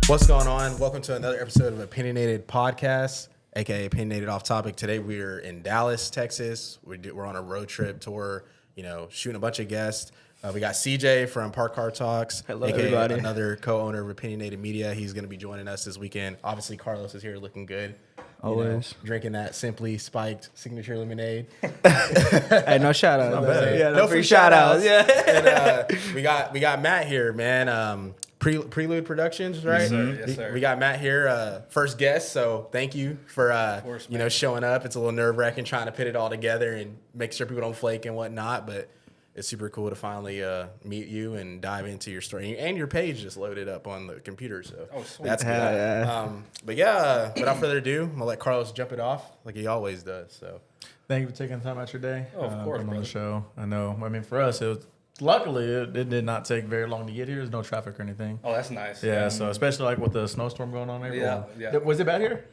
What's going on? Welcome to another episode of Opinionated Podcast, aka Opinionated Off-Topic. Today we're in Dallas, Texas. We're on a road trip tour, shooting a bunch of guests. We got CJ from Park Car Talks, Hello, aka everybody. another co-owner of Opinionated Media. He's going to be joining us this weekend. Obviously, Carlos is here looking good. Always. Drinking that Simply Spiked signature lemonade. Hey, no shout outs. Yeah, no free shout outs. Yeah. And, we got Matt here, man. Prelude Productions, right? Yes, sir. Yes, sir. We got Matt here, first guest. So thank you for course, showing up. It's a little nerve wracking trying to put it all together and make sure people don't flake and whatnot. But it's super cool to finally meet you and dive into your story. And your page just loaded up on the computer, so that's good. But without further ado, I'm gonna let Carlos jump it off like he always does. So thank you for taking time out your day. Oh, of course, come on the brother. show. I know. I mean, for us, luckily it did not take very long to get here. There's no traffic or anything. Oh, that's nice. Yeah. So especially like with the snowstorm going on there. Yeah. Was it bad here?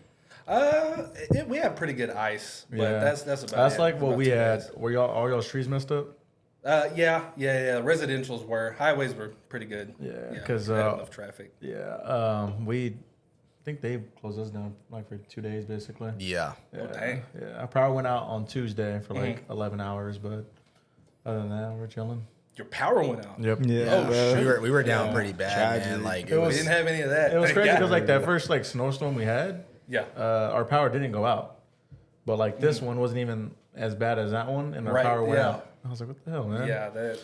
We have pretty good ice, but Yeah. that's about it. That's like what About we 2 had. days. Were all y'all streets messed up? Yeah. Residentials were. Highways were pretty good. Yeah, 'cause, had enough traffic. Yeah. We think they closed us down like for 2 days basically. yeah, Oh, dang. Yeah. I probably went out on Tuesday for like 11 hours, but other than that, we're chilling. Your power went out. Yep. Yeah, we were down pretty bad, Tragedy. man. Like It We was- didn't have any of that. It was Thank crazy God. because like that first like snowstorm we had, Yeah. our power didn't go out, but like this one wasn't even as bad as that one, and our Right, power went yeah. out. I was like, what the hell, man? Yeah. That.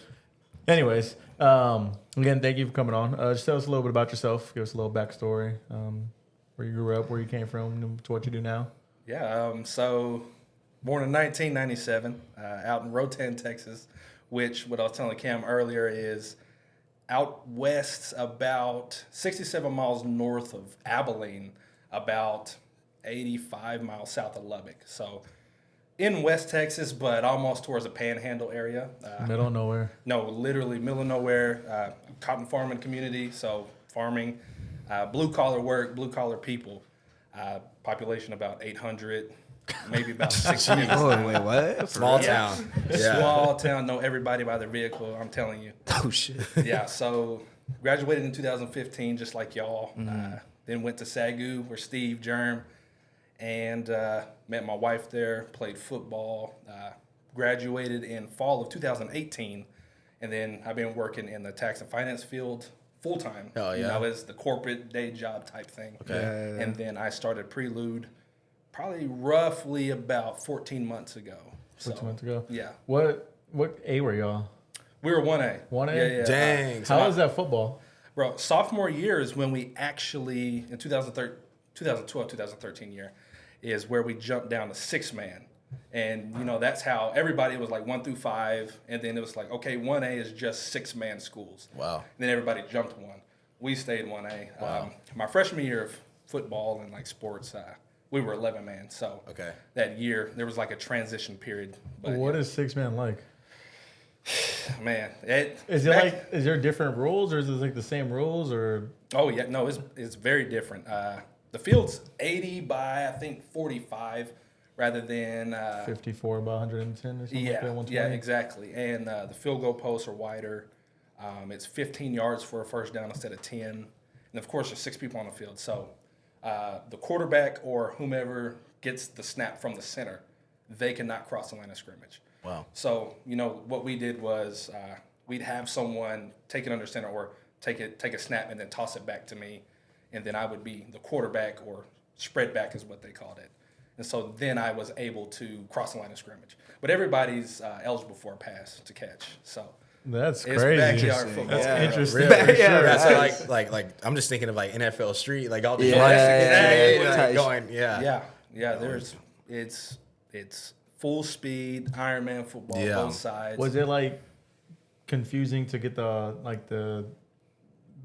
Anyways, again, thank you for coming on. Just tell us a little bit about yourself. Give us a little backstory. Where you grew up, where you came from, to what you do now. Yeah. So, born in 1997, out in Rotan, Texas, which what I was telling Cam earlier is out west, about 67 miles north of Abilene, about 85 miles south of Lubbock. So, in West Texas, but almost towards the Panhandle area. Middle of nowhere. No, literally middle of nowhere, cotton farming community. So farming, blue collar work, blue collar people. Population about 800, maybe about 600. Oh, wait, what? small town. Yeah, Small town, know everybody by their vehicle. I'm telling you. Oh, shit. Yeah. So graduated in 2015, just like y'all. Then went to SAGU, where Steve, Germ, and met my wife there. Played football. Graduated in fall of 2018, and then I've been working in the tax and finance field full time. Oh, yeah. As the corporate day job type thing. Okay. And then I started Prelude, probably roughly about 14 months ago. 14 months ago. Yeah, What A were y'all? we were 1A. 1A? Yeah. Dang. How was that football? Bro, sophomore year is when we actually, in 2012, 2013 year, is where we jumped down to 6-man. And, that's how everybody was like 1 through 5. And then it was like, okay, 1A is just 6-man schools. Wow. And then everybody jumped 1. We stayed 1A. Wow. My freshman year of football and like sports, we were 11-man. So Okay. that year, there was like a transition period. But What is 6-man like? man, Is there different rules, or is it like the same rules, or? Oh yeah, no, it's very different. The field's 80 by I think 45, rather than 54 by 110 or something like that, 120? yeah, exactly. And the field goal posts are wider. It's 15 yards for a first down instead of 10, and of course there's 6 people on the field. So the quarterback or whomever gets the snap from the center, they cannot cross the line of scrimmage. Wow. So, what we did was we'd have someone take it under center or take a snap and then toss it back to me. And then I would be the quarterback, or spread back is what they called it. And so then I was able to cross the line of scrimmage. But everybody's eligible for a pass to catch. So That's it's crazy. backyard football. That's interesting. Really? For sure. That's like I'm just thinking of like NFL Street, like all the exactly. going, Yeah. It's full speed Ironman football, Yeah. both sides. Was it like confusing to get the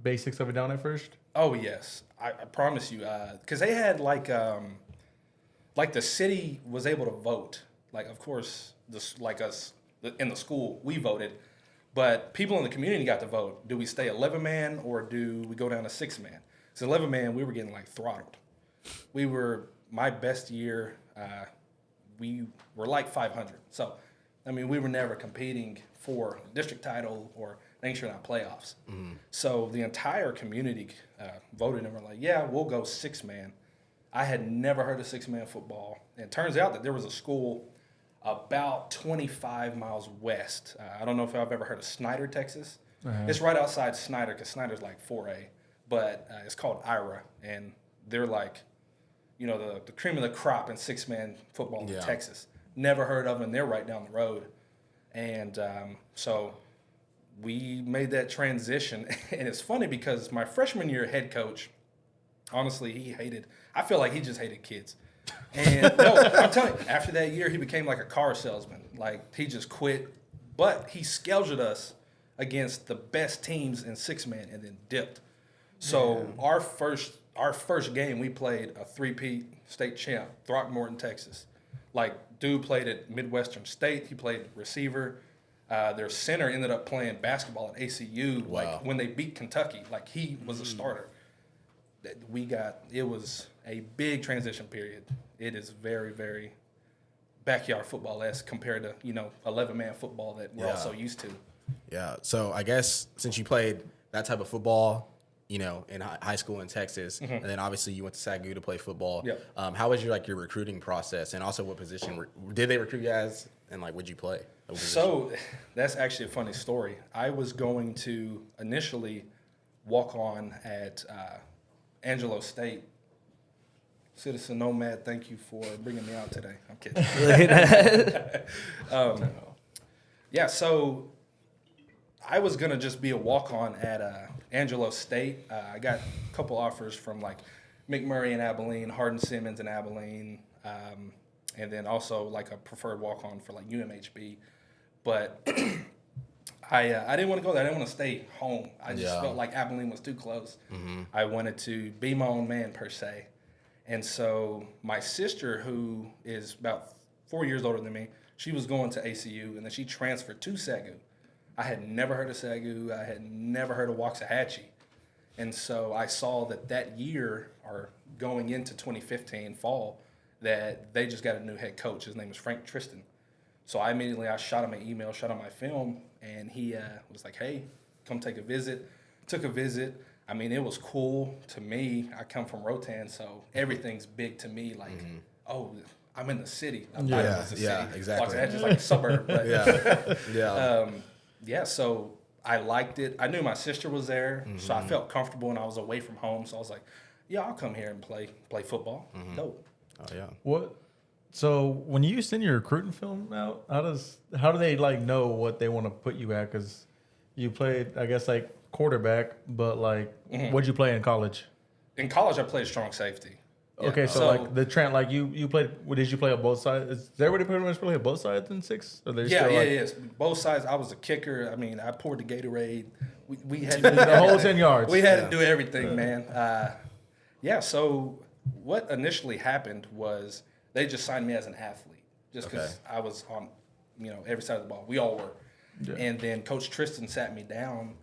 basics of it down at first? Oh yes, I promise you, because they had like the city was able to vote. Like of course, like us in the school, we voted, but people in the community got to vote. Do we stay 11-man or do we go down to 6-man? So 11-man, we were getting like throttled. We were my best year. We were like 500. So, I mean, we were never competing for district title or making sure not playoffs. So the entire community voted and were like, yeah, we'll go 6-man. I had never heard of 6-man football. And it turns out that there was a school about 25 miles west. I don't know if I've ever heard of Snyder, Texas. It's right outside Snyder because Snyder's like 4A. But it's called IRA. And they're like, the cream of the crop in 6-man football in Texas. Never heard of them. They're right down the road. And so we made that transition. And it's funny because my freshman year head coach, honestly, I feel like he just hated kids. And no, I'm telling you, after that year, he became like a car salesman. Like, he just quit. But he scheduled us against the best teams in 6-man and then dipped. So our first game, we played a 3-peat state champ, Throckmorton, Texas. Like, dude played at Midwestern State. He played receiver. Their center ended up playing basketball at ACU. Wow. Like, when they beat Kentucky, like, he was a starter. It was a big transition period. It is very, very backyard football-esque compared to, 11-man football that we're all so used to. Yeah. So I guess since you played that type of football, in high school in Texas, and then obviously you went to SAGU to play football. Yep. How was your recruiting process, and also what position did they recruit you as, and would you play? So that's actually a funny story. I was going to initially walk on at Angelo State. Citizen Nomad, thank you for bringing me out today. I'm kidding. So I was going to just be a walk-on at Angelo State. I got a couple offers from McMurray in Abilene, Hardin Simmons in Abilene, and then also a preferred walk-on for UMHB. But I didn't want to go there. I didn't want to stay home. I just felt like Abilene was too close. I wanted to be my own man, per se. And so my sister, who is about 4 years older than me, she was going to ACU, and then she transferred to SAGU. I had never heard of SAGU. I had never heard of Waxahachie. And so I saw that year, or going into 2015 fall, that they just got a new head coach. His name is Frank Tristan. So I shot him an email, shot him my film, and he was like, hey, come take a visit. Took a visit. I mean, it was cool to me. I come from Rotan, so everything's big to me. Oh, I'm in the city. I thought it was the city. Exactly. That's just like a suburb. But so I liked it. I knew my sister was there, so I felt comfortable, and I was away from home. So I was like, yeah, I'll come here and play football. Dope. Oh, yeah. What? So when you send your recruiting film out, how do they know what they want to put you at? Because you played, I guess, quarterback, but what'd you play in college? In college, I played strong safety. Yeah. Okay, so the trend, you played. Did you play on both sides? Is everybody pretty much play on both sides in 6? Or Yes, both sides. I was a kicker. I mean, I poured the Gatorade. We had to do the whole 10 yards. We had to do everything, man. So what initially happened was they just signed me as an athlete, just because I was on, every side of the ball. We all were. Yeah. And then Coach Tristan sat me down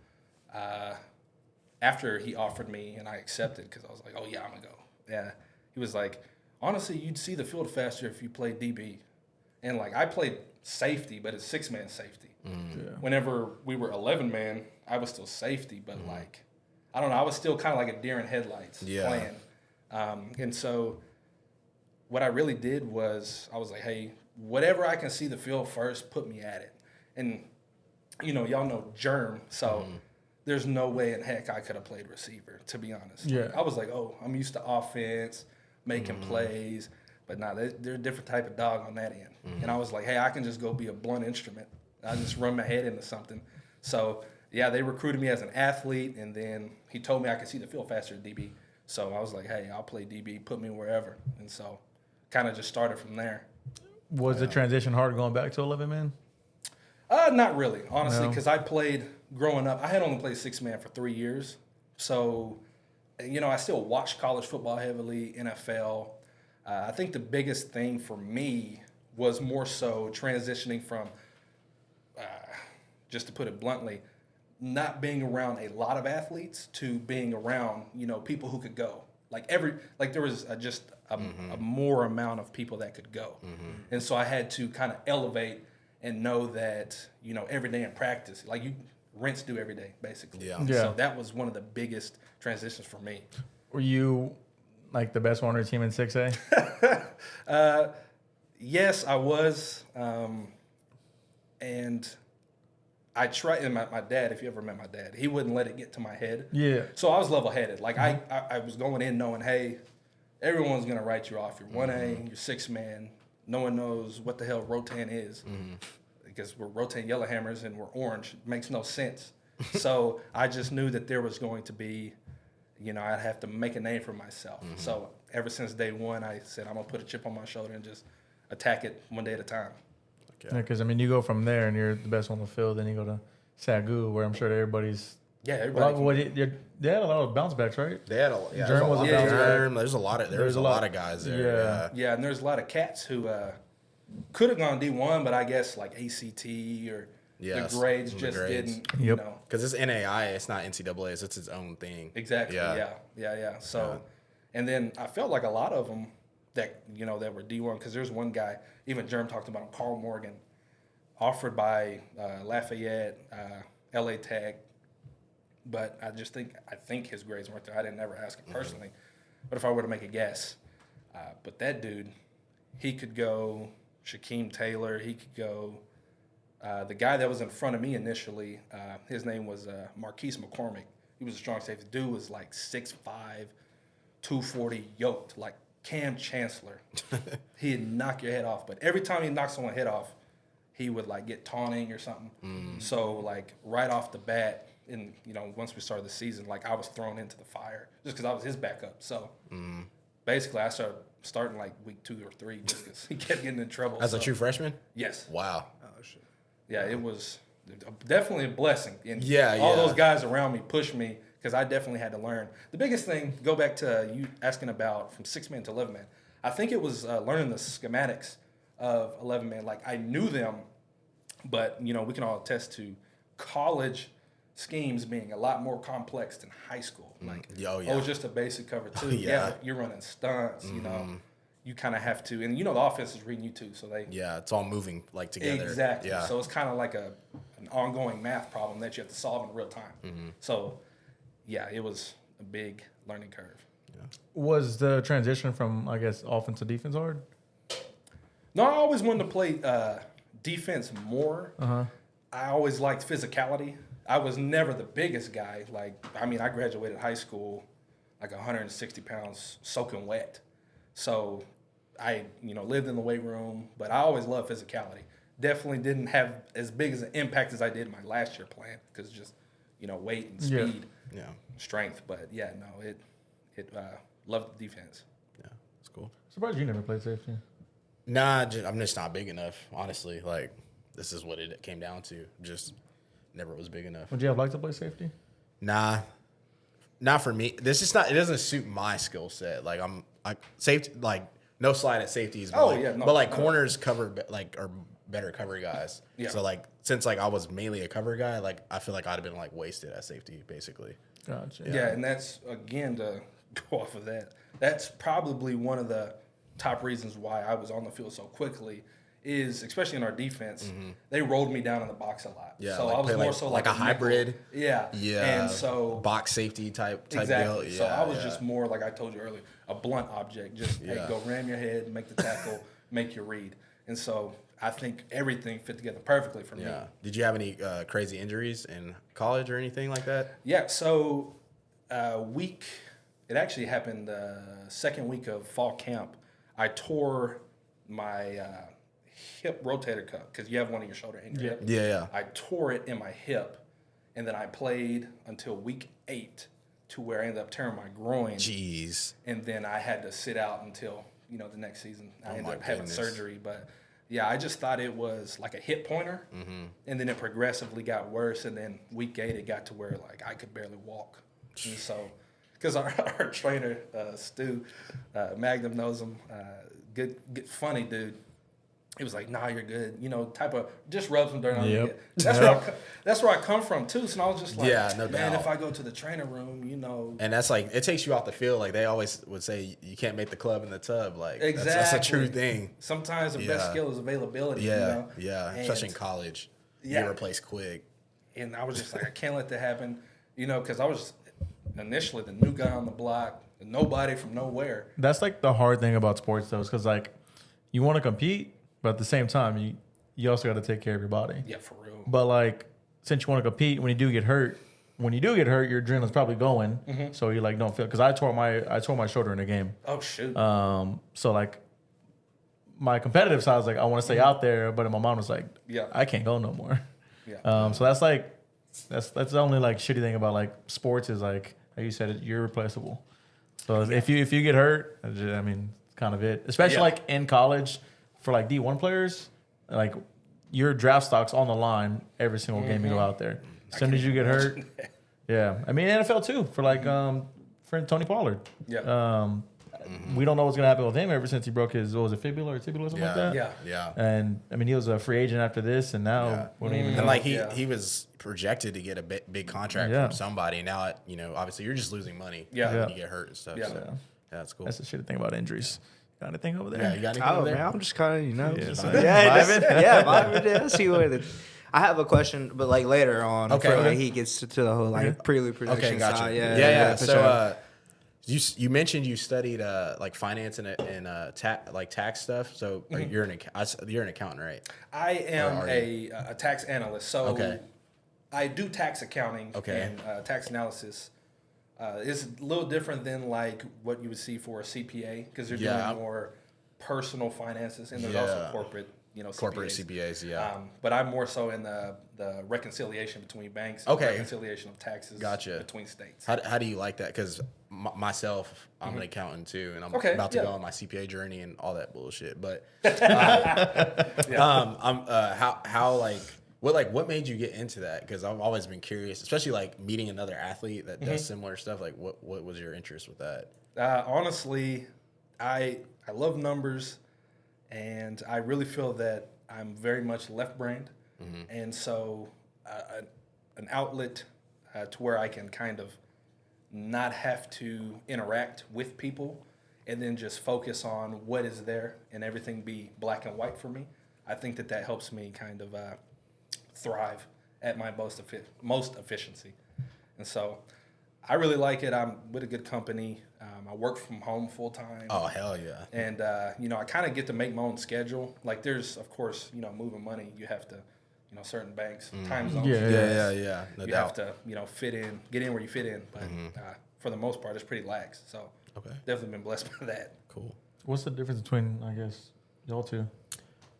after he offered me, and I accepted because I was like, oh, yeah, I'm going to go. Yeah. He was like, honestly, you'd see the field faster if you played DB. And, I played safety, but it's 6-man safety. Yeah. Whenever we were 11-man, I was still safety, but, I don't know, I was still kind of like a deer in headlights playing. And so what I really did was I was like, hey, whatever I can see the field first, put me at it. And, y'all know Germ, so there's no way in heck I could have played receiver, to be honest. Yeah. I was like, oh, I'm used to offense, making plays, but they're a different type of dog on that end. And I was like, hey, I can just go be a blunt instrument. I just run my head into something. So, yeah, they recruited me as an athlete, and then he told me I could see the field faster at DB. So I was like, hey, I'll play DB, put me wherever. And so kind of just started from there. Was the transition hard going back to 11-man? Not really, honestly, because I played growing up. I had only played 6-man for 3 years. So, I still watched college football heavily, NFL. I think the biggest thing for me was more so transitioning from, just to put it bluntly, not being around a lot of athletes to being around, people who could go. There was a more amount of people that could go. And so I had to kind of elevate and know that, every day in practice, rinse, do every day, basically. Yeah. Yeah. So that was one of the biggest transitions for me. Were you like the best one on your team in 6A? Yes, I was. And I tried, and my dad, if you ever met my dad, he wouldn't let it get to my head. Yeah. So I was level headed. Like I was going in knowing, hey, everyone's going to write you off. You're 1A, you're 6-man. No one knows what the hell Rotan is because we're Rotan Yellowhammers and we're orange. It makes no sense. So I just knew that there was going to be, I'd have to make a name for myself. So ever since day one, I said, I'm going to put a chip on my shoulder and just attack it one day at a time. Yeah, because, you go from there and you're the best on the field, then you go to Sagu, where I'm sure that everybody's... Yeah, everybody. They had a lot of bounce backs, right? They had a Germ was a bounce back. There's a lot of guys there. Yeah, and there's a lot of cats who could have gone D1, but I guess like ACT or the grades just didn't, Because it's NAI, it's not NCAA, it's its own thing. Exactly, yeah. So, and then I felt like a lot of them that, that were D1, because there's one guy, even Germ talked about him, Carl Morgan, offered by Lafayette, LA Tech, but I think his grades weren't there. I didn't ever ask him personally, but if I were to make a guess, but that dude, he could go Shaquem Taylor, he could go, the guy that was in front of me initially, his name was Marquise McCormick. He was a strong safety. Dude was like 6'5", 240, yoked, like Cam Chancellor. He'd knock your head off, but every time he knocked someone's head off, he would like get taunting or something. So like right off the bat, and once we started the season, like I was thrown into the fire just because I was his backup. So basically, I starting like week 2 or 3 just because he kept getting in trouble. As a true freshman? Yes. Wow. Oh shit. Yeah, it was definitely a blessing. And Yeah, all those guys around me pushed me because I definitely had to learn. The biggest thing, go back to you asking about from 6-man to 11-man, I think it was learning the schematics of 11-man. Like I knew them, but we can all attest to college schemes being a lot more complex than high school. Like it was just a basic cover two. You're running stunts, you kind of have to, and the offense is reading you too, so they it's all moving like together. Exactly. So it's kind of like an ongoing math problem that you have to solve in real time. So it was a big learning curve. Was the transition from, I guess, offense to defense hard? No, I always wanted to play defense more. I always liked physicality. I was never the biggest guy. I graduated high school like 160 pounds soaking wet. So I, lived in the weight room, but I always loved physicality. Definitely didn't have as big as an impact as I did my last year playing because just, weight and speed, strength. But loved the defense. Yeah, it's cool. Surprised you never played safety. Nah, I'm just not big enough, honestly. Like, this is what it came down to. Just never was big enough. Would you have liked to play safety? Nah, not for me. This is not. It doesn't suit my skill set. Like safety. Like no slide at safeties. But corners cover are better cover guys. Yeah. So since I was mainly a cover guy, I feel like I'd have been wasted at safety basically. Gotcha. Yeah, and that's again to go off of that. That's probably one of the top reasons why I was on the field so quickly. Is especially in our defense, they rolled me down in the box a lot. Yeah, so I was more so like a hybrid. Yeah. And so box safety type exactly. Deal. So I was just more like I told you earlier, a blunt object. Just hey, go ram your head, make the tackle, make your read. And so I think everything fit together perfectly for me. Yeah. Did you have any crazy injuries in college or anything like that? Yeah. So it actually happened second week of fall camp. I tore my hip rotator cuff because you have one in your shoulder and your hip. Yeah. I tore it in my hip, and then I played until week 8 to where I ended up tearing my groin. Jeez. And then I had to sit out until the next season. I ended up having surgery, but I just thought it was like a hip pointer, and then it progressively got worse. And then week 8 it got to where I could barely walk, and so. Because our trainer, Stu, Magnum knows him, good, funny dude. He was like, nah, you're good. Type of, just rub some dirt on your head. That's where I come from, too. So I was just like, no man, doubt. if I go to the trainer room, And that's it takes you off the field. Like, they always would say, you can't make the club in the tub. Like, exactly. That's a true thing. Sometimes the best skill is availability. Yeah, especially in college. You get replaced quick. And I was just like, I can't let that happen, you know, because I was initially the new guy on the block, nobody from nowhere. That's like the hard thing about sports, though, is because like you want to compete, but at the same time, you also got to take care of your body. Yeah, for real. But like, since you want to compete, when you do get hurt, your adrenaline's probably going. So you like don't feel, because I tore my shoulder in a game. Oh shoot. So like, my competitive side was like, I want to stay out there, but my mom was like, Yeah. I can't go no more. Yeah. So that's like, that's the only like shitty thing about like sports is like you said, you're irreplaceable. So if you get hurt, I mean, it's kind of it. Especially like in college for like D1 players, like your draft stock's on the line every single game you go out there. As soon as you get hurt, yeah. I mean, NFL too for like friend Tony Pollard. Yeah. We don't know what's gonna happen with him ever since he broke his fibula or something like that. Yeah. And I mean, he was a free agent after this, and now we don't even know. And like he was projected to get a big contract from somebody. Now, you know, obviously you're just losing money when you get hurt and stuff. Yeah. So, that's cool. That's the shitty thing about injuries. Got anything over there? Yeah, you got anything over there? Man, I'm just kind of, you know, vibing. vibing. Yeah, see what it. I have a question, but like later on, before like, he gets to the whole like Prelude Productions. Okay, gotcha. side. Yeah. For So, sure. you mentioned you studied like finance and like tax stuff. So you're an accountant, right? I am a tax analyst. So I do tax accounting and tax analysis. It's a little different than like what you would see for a CPA because they're doing more personal finances, and there's also corporate, corporate CPAs. But I'm more so in the reconciliation between banks, reconciliation of taxes between states. How do you like that? Because myself, I'm an accountant too, and I'm about to go on my CPA journey and all that bullshit. But what made you get into that? Because I've always been curious, especially like meeting another athlete that does similar stuff. Like, what was your interest with that? Honestly, I love numbers, and I really feel that I'm very much left-brained, and so an outlet to where I can kind of not have to interact with people, and then just focus on what is there and everything be black and white for me. I think that helps me kind of thrive at my most efficiency. And so I really like it. I'm with a good company. I work from home full time. Oh, hell yeah. And, I kind of get to make my own schedule. Like there's, of course, moving money, you have to, certain banks, time zones. Yeah. No you doubt. have to, get in where you fit in. But for the most part, it's pretty lax. So definitely been blessed by that. Cool. What's the difference between, I guess, y'all two?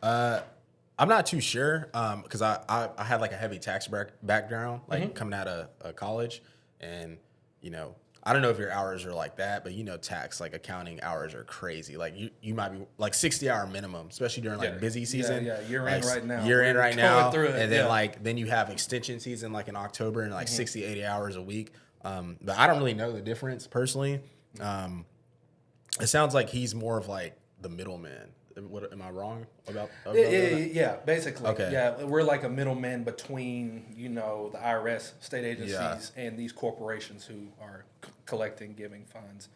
I'm not too sure because I had like a heavy tax background, like coming out of college, and I don't know if your hours are like that, but tax like accounting hours are crazy. Like you might be like 60-hour minimum, especially during like busy season. Yeah, you're in right now. You're in right now, and then then you have extension season like in October and like 60, 80 hours a week. But I don't really know the difference personally. It sounds like he's more of like the middleman. What am I wrong about that? Yeah, basically. Okay. Yeah, we're like a middleman between, the IRS, state agencies, and these corporations who are collecting, giving funds,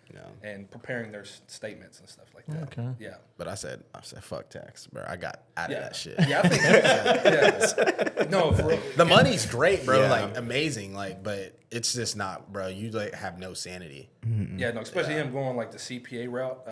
and preparing their statements and stuff like that. Okay. Yeah. But I said fuck tax, bro. I got out of that shit. Yeah, I think no, for real. The money's great, bro. Like amazing, like, but it's just not, bro. You like have no sanity. Yeah, no, especially him going like the CPA route.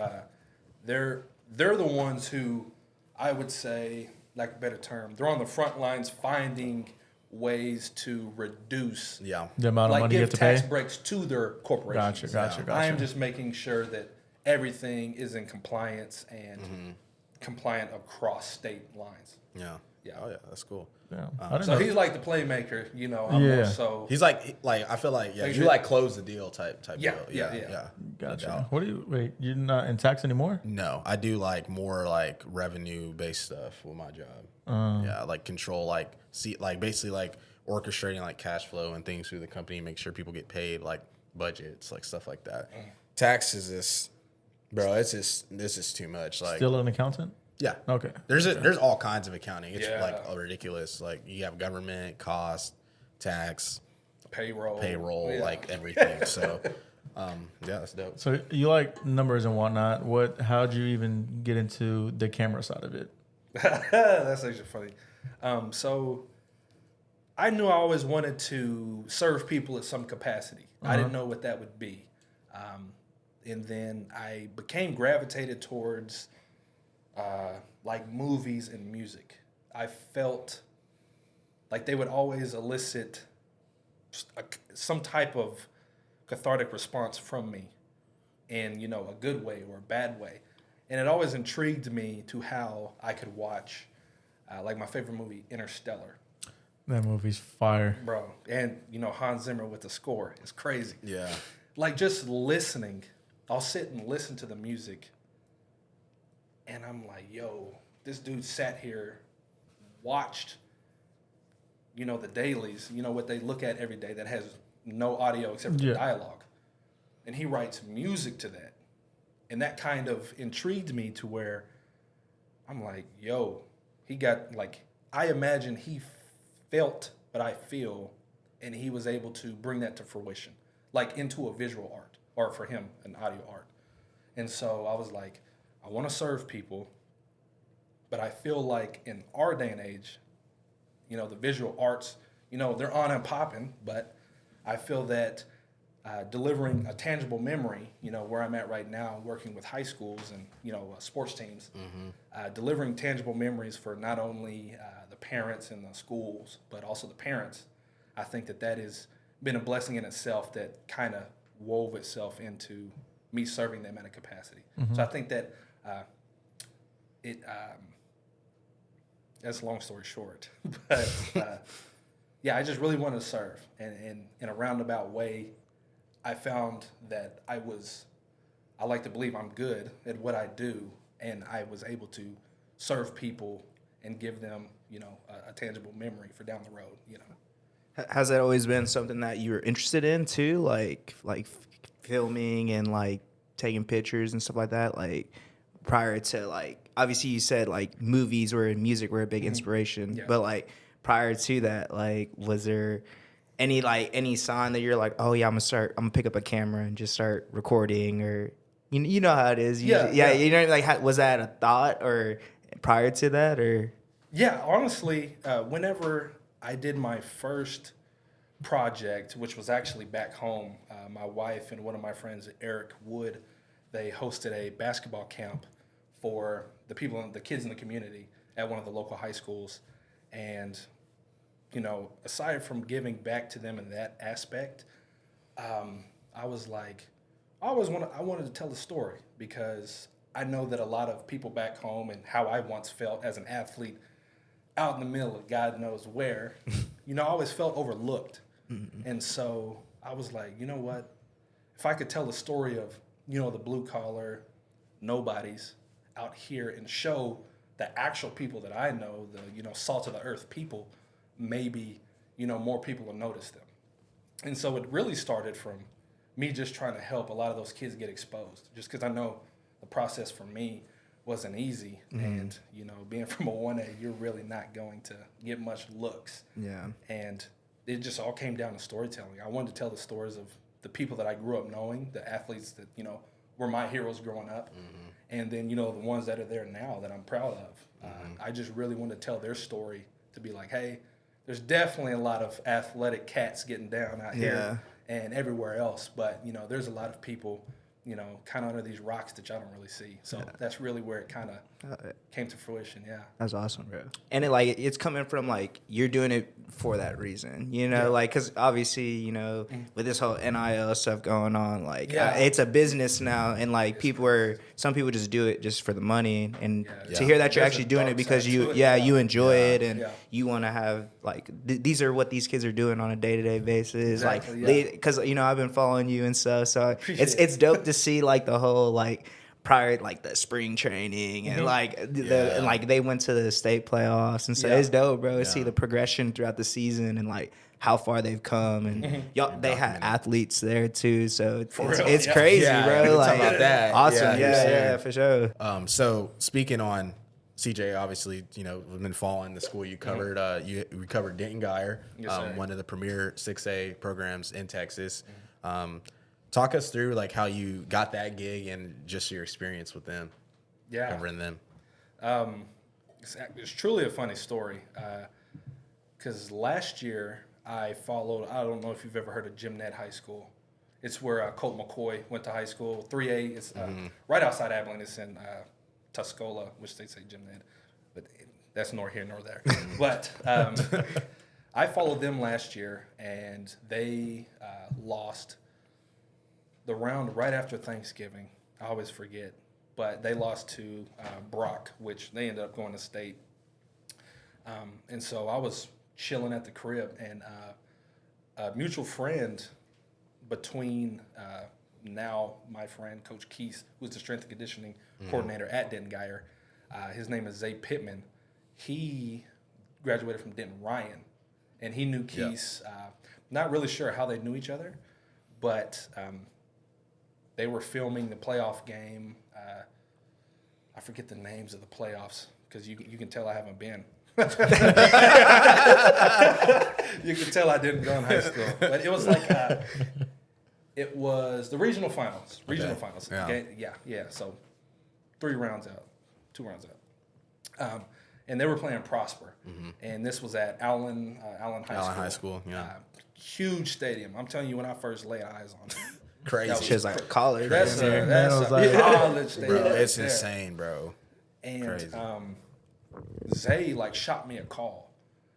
They're the ones who, I would say, like a better term, they're on the front lines finding ways to reduce the amount of money you have to pay. tax breaks to their corporations. Gotcha. I am just making sure that everything is in compliance and compliant across state lines. Yeah. Oh yeah, that's cool. Yeah. So he's like the playmaker, I'm more so. He's like I feel like you like close the deal type deal. Yeah. Gotcha. What do you you're not in tax anymore? No, I do like more like revenue based stuff with my job. Like control basically like orchestrating like cash flow and things through the company, make sure people get paid, like budgets, like stuff like that. Tax is this, bro. This is too much. Like still an accountant. Yeah. Okay. There's all kinds of accounting. It's like ridiculous. Like you have government, cost, tax, payroll, like everything. So, that's dope. So you like numbers and whatnot. How'd you even get into the camera side of it? That's actually funny. So I knew I always wanted to serve people at some capacity. I didn't know what that would be. And then I became gravitated towards like movies and music. I felt like they would always elicit some type of cathartic response from me in, you know, a good way or a bad way. And it always intrigued me to how I could watch, like my favorite movie, Interstellar. That movie's fire. Bro. And, you know, Hans Zimmer with the score is crazy. Yeah. Like just listening, I'll sit and listen to the music and I'm like, yo, this dude sat here, watched, you know, the dailies, you know, what they look at every day that has no audio except for the dialogue. And he writes music to that. And that kind of intrigued me to where I'm like, yo, he got like, I imagine he felt what I feel, and he was able to bring that to fruition, like into a visual art, or for him, an audio art. And so I was like, I want to serve people, but I feel like in our day and age, you know, the visual arts, you know, they're on and popping, but I feel that delivering a tangible memory, you know, where I'm at right now, working with high schools and, you know, sports teams, delivering tangible memories for not only the parents and the schools, but also the parents. I think that that has been a blessing in itself that kind of wove itself into me serving them at a capacity. So I think that that's a long story short, but yeah, I just really wanted to serve, and in a roundabout way, I found that I like to believe I'm good at what I do, and I was able to serve people and give them, you know, a tangible memory for down the road, you know. Has that always been something that you were interested in too, like filming and like taking pictures and stuff like that? Like prior to, like, obviously you said like movies or music were a big inspiration, but like prior to that, like was there any sign that you're like, oh yeah, I'm gonna pick up a camera and just start recording, or you know how it is? You know, like was that a thought or prior to that, or? Yeah, honestly, whenever I did my first project, which was actually back home, my wife and one of my friends, Eric Wood, they hosted a basketball camp for the kids in the community at one of the local high schools. And, you know, aside from giving back to them in that aspect, I was like, I wanted to tell a story, because I know that a lot of people back home, and how I once felt as an athlete out in the middle of God knows where, you know, I always felt overlooked. And so I was like, you know what? If I could tell the story of, you know, the blue collar nobodies out here and show the actual people that I know, the, you know, salt of the earth people, maybe, you know, more people will notice them. And so it really started from me just trying to help a lot of those kids get exposed, just because I know the process for me wasn't easy. And, you know, being from a 1A, you're really not going to get much looks. Yeah. And it just all came down to storytelling. I wanted to tell the stories of the people that I grew up knowing, the athletes that, you know, were my heroes growing up. And then, you know, the ones that are there now that I'm proud of. I just really wanted to tell their story, to be like, hey, there's definitely a lot of athletic cats getting down out here and everywhere else. But, you know, there's a lot of people, you know, kind of under these rocks that y'all don't really see. So that's really where it kind of came to fruition. Yeah. That's awesome, bro. And it's coming from like, you're doing it for that reason, you know, like, cause obviously, you know, with this whole NIL stuff going on, like it's a business now. And like some people just do it just for the money, and to hear that you're actually doing it because you enjoy it, and you want to have like, these are what these kids are doing on a day-to-day basis. Exactly, like, cause you know, I've been following you and stuff. So it's dope to see like the whole, like, prior, like the spring training and like and like they went to the state playoffs, and so it's dope, bro. To see the progression throughout the season and like how far they've come, and they had athletes there too, so it's crazy, bro. Like about that. Awesome, yeah, for sure. So speaking on CJ, obviously, you know, we've been following the school you covered. We covered Denton Guyer, one of the premier 6A programs in Texas. Talk us through like how you got that gig and just your experience with them. Covering them. It's truly a funny story. because last year I don't know if you've ever heard of Jim Ned High School. It's where Colt McCoy went to high school. 3A, it's right outside Abilene. It's in Tuscola, which they say Jim Ned, but that's nor here nor there. But I followed them last year, and they lost the round right after Thanksgiving. I always forget, but they lost to Brock, which they ended up going to state. And so I was chilling at the crib, and a mutual friend between now my friend Coach Keese, who's the strength and conditioning coordinator at Denton Guyer, his name is Zay Pittman. He graduated from Denton Ryan, and he knew Keese. Not really sure how they knew each other, but they were filming the playoff game. I forget the names of the playoffs because you can tell I haven't been. You can tell I didn't go in high school, but it was like it was the regional finals. Finals. Yeah. So 3 rounds out, 2 rounds out, and they were playing Prosper, and this was at Allen High School. Yeah. Huge stadium. I'm telling you, when I first laid eyes on it, Crazy. Shit's like a college. that's a like, college stadium. Bro, it's there. insane, bro. And Crazy. Zay like shot me a call,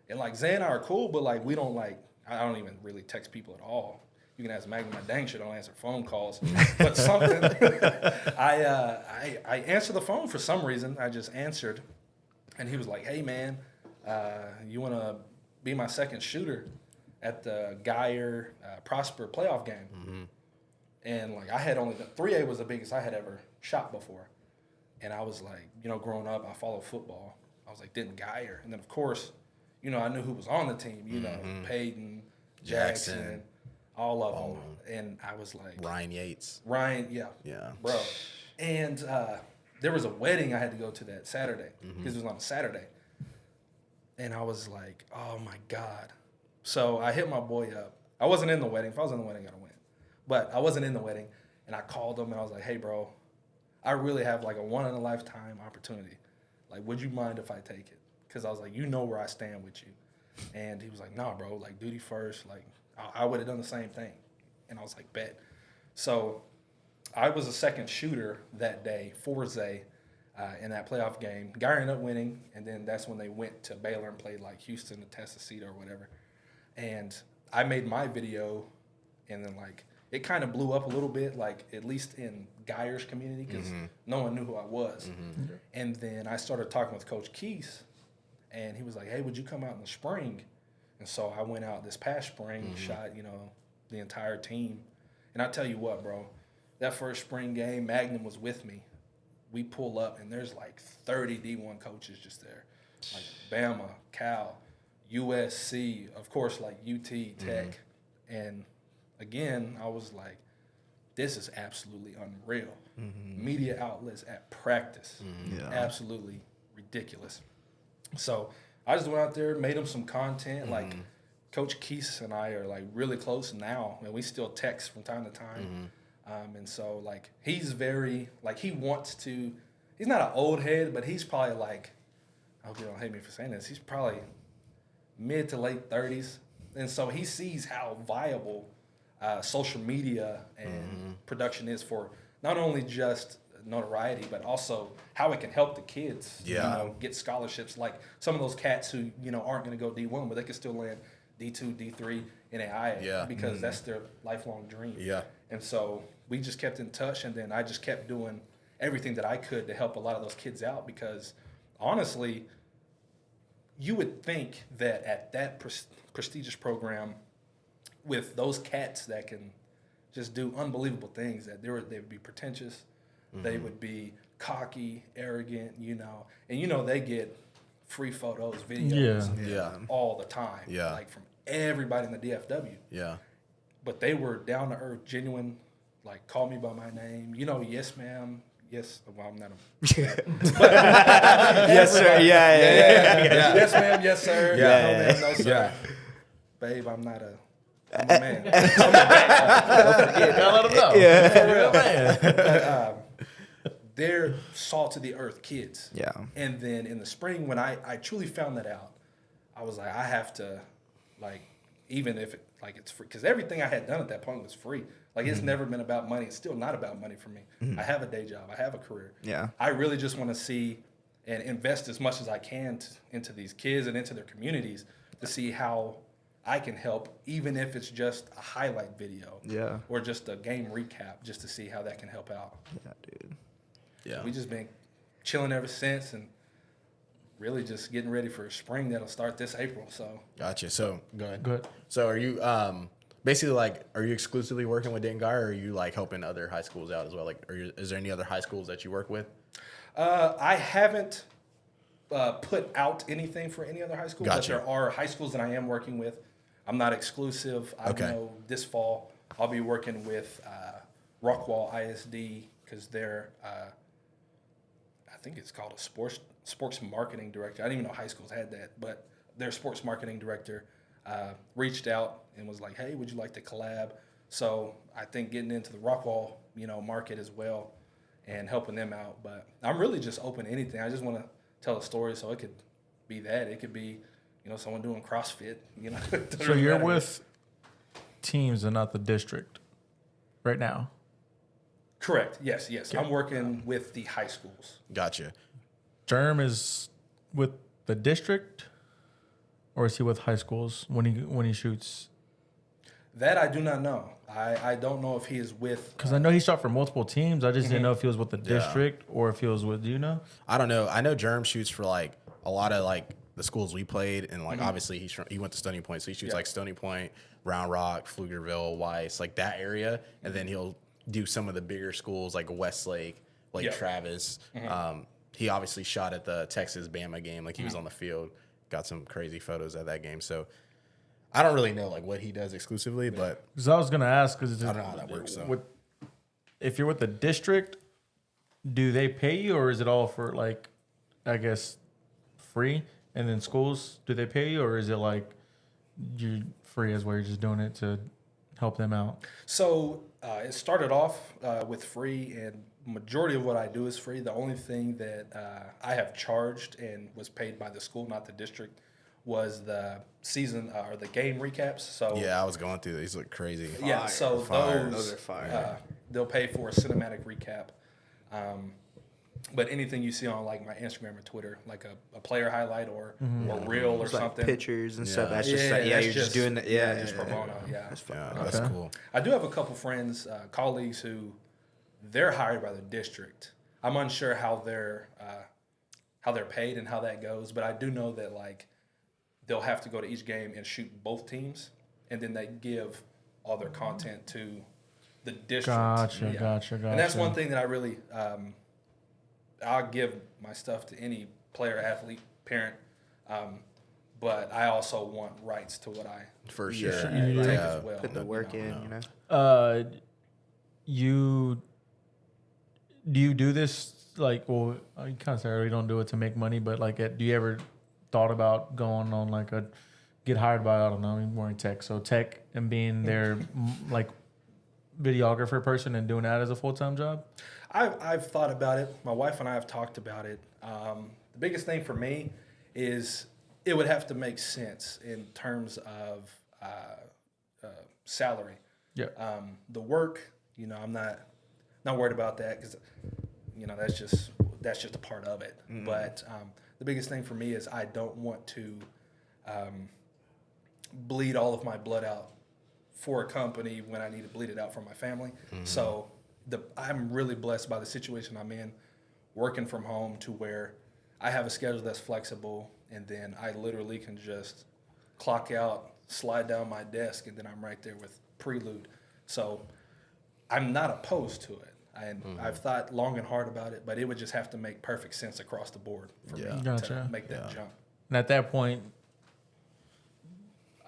and like Zay and I are cool, but like we don't like. I don't even really text people at all. You can ask Maggie, my dang shit don't answer phone calls, but something. I answered the phone for some reason. I just answered, and he was like, "Hey man, you want to be my second shooter at the Guyer Prosper playoff game?" And like I had only 3A was the biggest I had ever shot before, and I was like, growing up, I followed football. I was like, Denton Guyer, and then of course, I knew who was on the team. Peyton, Jackson, all of them, and I was like, Ryan Yates. Yeah, bro. And there was a wedding I had to go to that Saturday because it was on a Saturday, and I was like, oh my God. So I hit my boy up. I wasn't in the wedding. If I was in the wedding, I'd have went. But I wasn't in the wedding, and I called him, and I was like, hey, bro, I really have like a one-in-a-lifetime opportunity. Like, would you mind if I take it? Because I was like, where I stand with you. And he was like, nah, bro, like, duty first. Like, I would have done the same thing. And I was like, bet. So I was a second shooter that day for Zay in that playoff game. Guyer ended up winning, and then that's when they went to Baylor and played, like, Houston to test the seed or whatever. And I made my video, and then, like, it kind of blew up a little bit, like at least in Guyer's community, because no one knew who I was. And then I started talking with Coach Keese, and he was like, hey, would you come out in the spring? And so I went out this past spring, shot, the entire team. And I tell you what, bro, that first spring game, Magnum was with me. We pull up, and there's like 30 D1 coaches just there. Like Bama, Cal, USC, of course, like UT, Tech, and again, I was like, this is absolutely unreal. Media outlets at practice. Absolutely ridiculous. So I just went out there, made him some content. Like, Coach Keese and I are, like, really close now, and we still text from time to time. And so, like, he's very, like, he wants to, he's not an old head, but he's probably, like, I hope you don't hate me for saying this, he's probably mid to late 30s. And so he sees how viable social media and production is for not only just notoriety, but also how it can help the kids get scholarships. Like some of those cats who aren't going to go D1, but they can still land D2, D3 in AI because that's their lifelong dream. And so we just kept in touch, and then I just kept doing everything that I could to help a lot of those kids out, because honestly, you would think that at that prestigious program, with those cats that can just do unbelievable things, that they would be pretentious, they would be cocky, arrogant, and they get free photos, videos, all the time, like from everybody in the DFW. But they were down to earth, genuine, like call me by my name, yes ma'am, yes, well I'm not a, but, yes sir, yes ma'am, yes sir, no ma'am, no sir, babe, I'm a man. Gotta let them know. For real. But, they're salt to the earth kids. And then in the spring, when I truly found that out, I was like, I have to, like, even if it's free, because everything I had done at that point was free. Like, it's never been about money. It's still not about money for me. I have a day job. I have a career. Yeah. I really just want to see and invest as much as I can into these kids and into their communities to see how I can help, even if it's just a highlight video. Yeah. Or just a game recap, just to see how that can help out. Yeah, dude. Yeah. We just been chilling ever since, and really just getting ready for spring that'll start this April. So Gotcha. So go ahead. Good. So are you basically like, are you exclusively working with Denton Guyer, or are you like helping other high schools out as well? Like, is there any other high schools that you work with? I haven't put out anything for any other high school, Gotcha. but there are high schools that I am working with. I'm not exclusive. I know this fall I'll be working with Rockwall ISD because they're, I think it's called a sports marketing director. I didn't even know high schools had that, but their sports marketing director reached out and was like, "Hey, would you like to collab?" So I think getting into the Rockwall, market as well, and helping them out. But I'm really just open to anything. I just want to tell a story, so it could be that. It could be, someone doing CrossFit. So you're with teams and not the district right now. Correct. Yes. I'm working with the high schools. Gotcha. Germ is with the district, or is he with high schools when he shoots? That I do not know. I don't know if he is with. Because I know he shot for multiple teams. I just didn't know if he was with the district or if he was with. Do you know? I don't know. I know Germ shoots for like a lot of like the schools we played, and like obviously he went to Stony Point, so he shoots like Stony Point, Round Rock, Pflugerville, Weiss, like that area, and then he'll do some of the bigger schools like Westlake, Lake Travis. He obviously shot at the Texas Bama game, like he was on the field, got some crazy photos at that game. So I don't really know like what he does exclusively, but Because I was gonna ask, because I don't know how that works. So. If you're with the district, do they pay you, or is it all for like, I guess, free? And then schools, do they pay you, or is it like you're free as well? You're just doing it to help them out. So it started off with free, and majority of what I do is free. The only thing that I have charged and was paid by the school, not the district, was the season or the game recaps. So Yeah, I was going through these. Look crazy. yeah, so Those are fire. they'll pay for a cinematic recap. But anything you see on like my Instagram or Twitter, like a player highlight or reel or It's like something. pictures and stuff. That's just that's you're just doing that. just pro bono. Yeah. That's fine. Yeah, that's cool. I do have a couple friends, colleagues who they're hired by the district. I'm unsure how they're paid and how that goes, but I do know that like they'll have to go to each game and shoot both teams, and then they give all their content to the district. Gotcha. And that's one thing that I really I'll give my stuff to any player, athlete, parent, but I also want rights to what I For sure. take as well. Put the work in, you know. Do you do this like? Well, you kind of say you don't do it to make money, but like, do you ever thought about going on like get hired by, I don't know, more in tech, so tech and being their like videographer person and doing that as a full-time job? I've thought about it. My wife and I have talked about it. The biggest thing for me is it would have to make sense in terms of salary. Yeah. The work, I'm not worried about that because, that's just a part of it. Mm-hmm. But the biggest thing for me is I don't want to bleed all of my blood out for a company when I need to bleed it out for my family. Mm-hmm. So I'm really blessed by the situation I'm in, working from home to where I have a schedule that's flexible, and then I literally can just clock out, slide down my desk, and then I'm right there with Prelude. So I'm not opposed to it. And I've thought long and hard about it, but it would just have to make perfect sense across the board for me to make that jump. And at that point,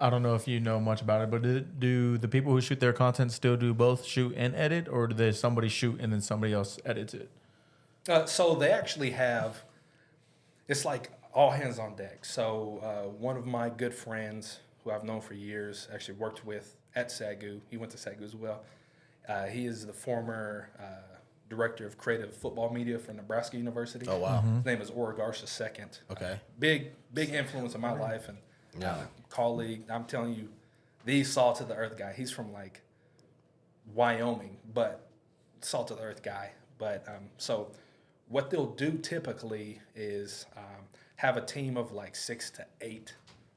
I don't know if you know much about it, but do the people who shoot their content still do both shoot and edit, or do somebody shoot and then somebody else edits it? So they actually have, it's like all hands on deck. So one of my good friends who I've known for years, actually worked with at SAGU, he went to SAGU as well. He is the former director of creative football media for Nebraska University. Oh, wow. His name is Ora Garcia II. Okay. Big influence in my life, and colleague. I'm telling you, the salt of the earth guy. He's from like Wyoming, but salt of the earth guy. But so what they'll do typically is have a team of like 6 to 8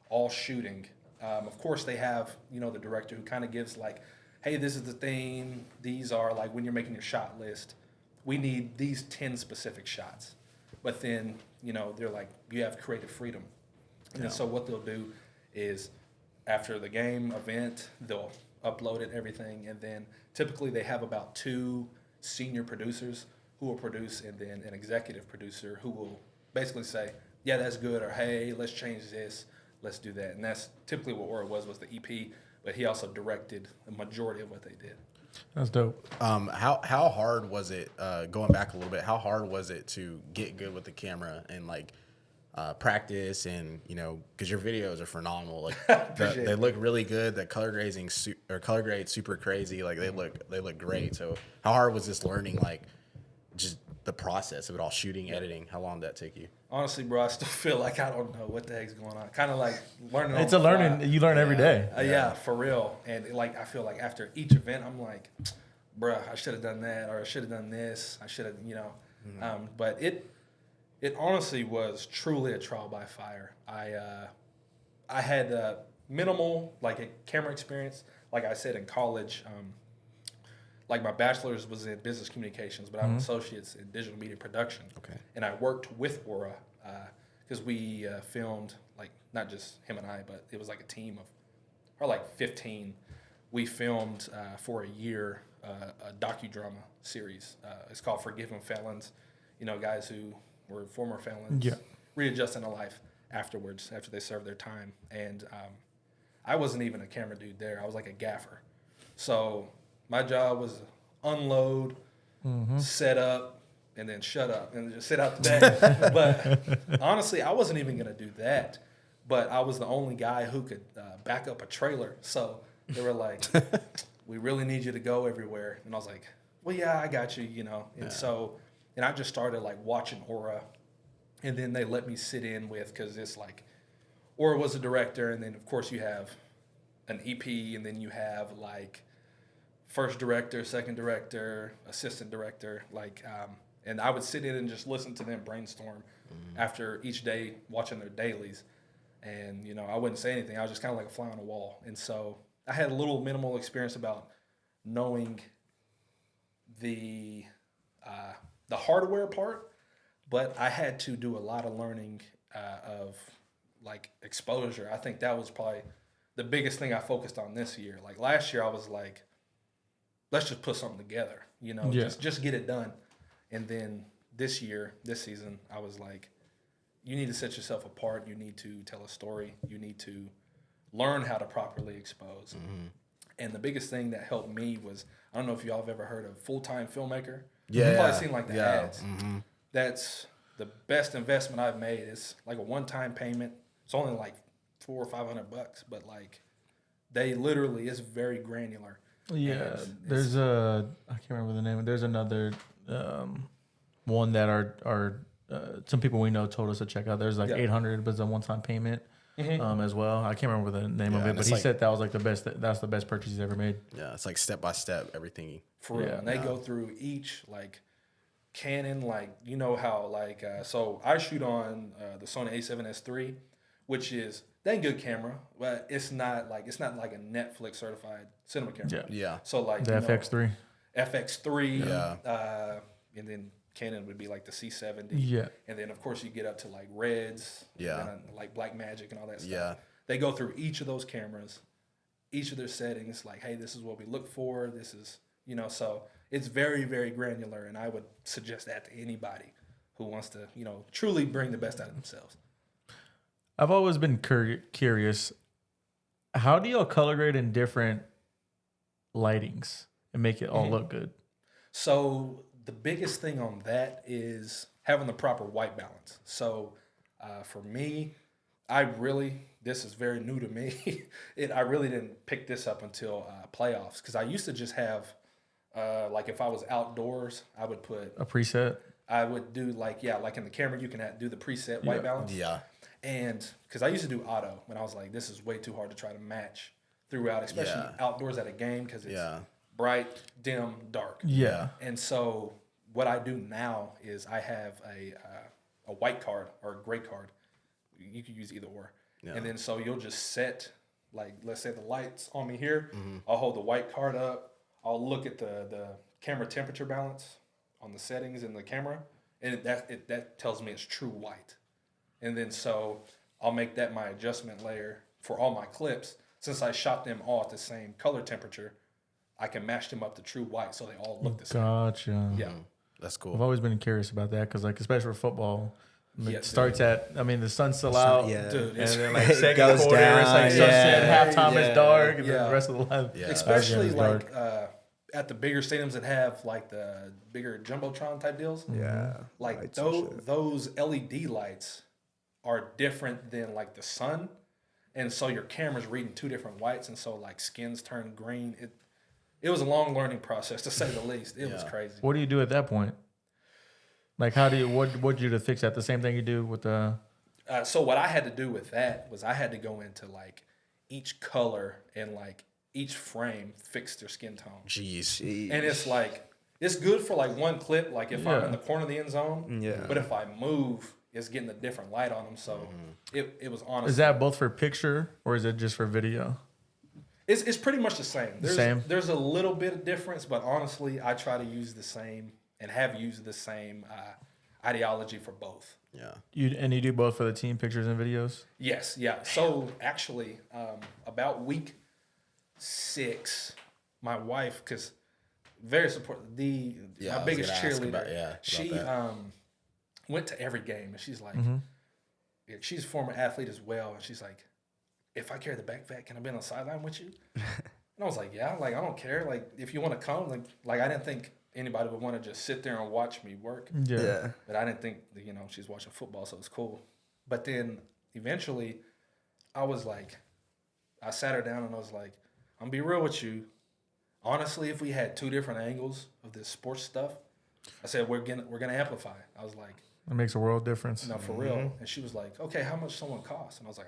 all shooting. Of course, they have, the director who kind of gives like, hey, this is the theme. These are like when you're making your shot list, we need these 10 specific shots. But then, they're like, you have creative freedom. And so what they'll do is after the game event, they'll upload it, everything. And then typically they have about 2 senior producers who will produce, and then an executive producer who will basically say, yeah, that's good, or hey, let's change this, let's do that. And that's typically what Aura was the EP, but he also directed the majority of what they did. That's dope. How hard was it, going back a little bit, how hard was it to get good with the camera and like practice and, because your videos are phenomenal. Like they look really good. The color grade super crazy. Like they look great. So how hard was this learning, like just the process of it all, shooting, editing? How long did that take you? Honestly, bro, I still feel like I don't know what the heck's going on. Kind of like learning. It's a learning. You learn every day. Yeah, for real. And like I feel like after each event, I'm like, bruh, I should have done that, or I should have done this. I should have, But it honestly was truly a trial by fire. I had minimal like a camera experience. Like I said in college, like my bachelor's was in business communications, but I'm an associate's in digital media production. Okay. And I worked with Aura because we filmed, like not just him and I, but it was like a team of, or like 15. We filmed for a year a docudrama series. It's called Forgiven Felons. Guys who were former felons readjusting to life afterwards, after they served their time. And I wasn't even a camera dude there. I was like a gaffer. So my job was unload, set up, and then shut up and just sit out the back. But honestly, I wasn't even going to do that. But I was the only guy who could back up a trailer. So they were like, we really need you to go everywhere. And I was like, well, yeah, I got you, And so, and I just started like watching Aura. And then they let me sit in with, because it's like, Aura was a director. And then, of course, you have an EP. And then you have like first director, second director, assistant director, and I would sit in and just listen to them brainstorm after each day, watching their dailies. And, I wouldn't say anything. I was just kind of like a fly on the wall. And so I had a little minimal experience about knowing the hardware part, but I had to do a lot of learning of like exposure. I think that was probably the biggest thing I focused on this year. Like last year I was like, let's just put something together, just get it done. And then this season, I was like, you need to set yourself apart. You need to tell a story. You need to learn how to properly expose. And the biggest thing that helped me was, I don't know if y'all have ever heard of full-time filmmaker. Yeah. You've probably seen like the ads. That's the best investment I've made. It's like a one-time payment. It's only like $400 or $500, but like they literally, it's very granular. Yeah, there's I can't remember the name. There's another one that our some people we know told us to check out. There's like 800, but it's a one-time payment as well. I can't remember the name of it, but he said that was like the best. That's the best purchase he's ever made. Yeah, it's like step by step everything. For real, and they go through each like Canon, like how like so I shoot on the Sony A7S III, which is dang good camera, but it's not like a Netflix certified cinema camera. Yeah. So like the FX3. FX3. Yeah. And then Canon would be like the C70. Yeah. And then of course you get up to like Reds. Yeah. And like Blackmagic and all that stuff. Yeah. They go through each of those cameras, each of their settings. Like, hey, this is what we look for. This is so it's very, very granular, and I would suggest that to anybody who wants to truly bring the best out of themselves. I've always been curious. How do y'all color grade in different lightings and make it all look good? So the biggest thing on that is having the proper white balance. So for me, this is very new to me. I really didn't pick this up until playoffs, because I used to just have, like if I was outdoors, I would put a preset. I would do like in the camera, you can do the preset white balance. Yeah. And because I used to do auto, and I was like, this is way too hard to try to match throughout, especially outdoors at a game because it's bright, dim, dark. Yeah. And so what I do now is I have a white card or a gray card. You can use either or. Yeah. And then so you'll just set, like, let's say the light's on me here. I'll hold the white card up. I'll look at the camera temperature balance on the settings in the camera, and that tells me it's true white. And then so I'll make that my adjustment layer for all my clips. Since I shot them all at the same color temperature, I can match them up to true white so they all look the same. Gotcha. Yeah. That's cool. I've always been curious about that because, like, especially for football, it starts at, I mean, the sun's still out. Yeah. Dude, And then, like, second goes quarter, down, it's like sunset, halftime is dark, and then Yeah. the rest of the life. Yeah. Especially is like at the bigger stadiums that have like the bigger jumbotron type deals. Yeah. Like Lights and shit. those LED lights are different than like the sun, and so your camera's reading two different whites, and so like skins turn green. It was a long learning process to say the least. It was crazy. What do you do at that point? Like, how do you, what do you do to fix that? The same thing you do with the... So what I had to do with that was I had to go into like each color and like each frame fix their skin tone. Jeez. And it's like, it's good for like one clip, like if I'm in the corner of the end zone. Yeah. But if I move, it's getting a different light on them. So it was honestly. Is that both for picture or is it just for video? It's pretty much the same. Same? There's a little bit of difference, but honestly, I try to use the same and have used the same ideology for both. Yeah. You do both for the team pictures and videos? Yes, yeah. So actually, about week 6, my wife, because very supportive, my biggest cheerleader, she went to every game, and she's like, she's a former athlete as well, and she's like, if I carry the backpack, can I be on the sideline with you? And I was like, yeah, like I don't care, like if you want to come, like I didn't think anybody would want to just sit there and watch me work. Yeah. But I didn't think that, she's watching football, so it's cool. But then eventually I was like, I sat her down and I was like, I'm gonna be real with you. Honestly, if we had 2 different angles of this sports stuff, I said, we're gonna amplify. I was like, It makes a world difference. no, for real. And she was like, okay, how much someone costs? And I was like,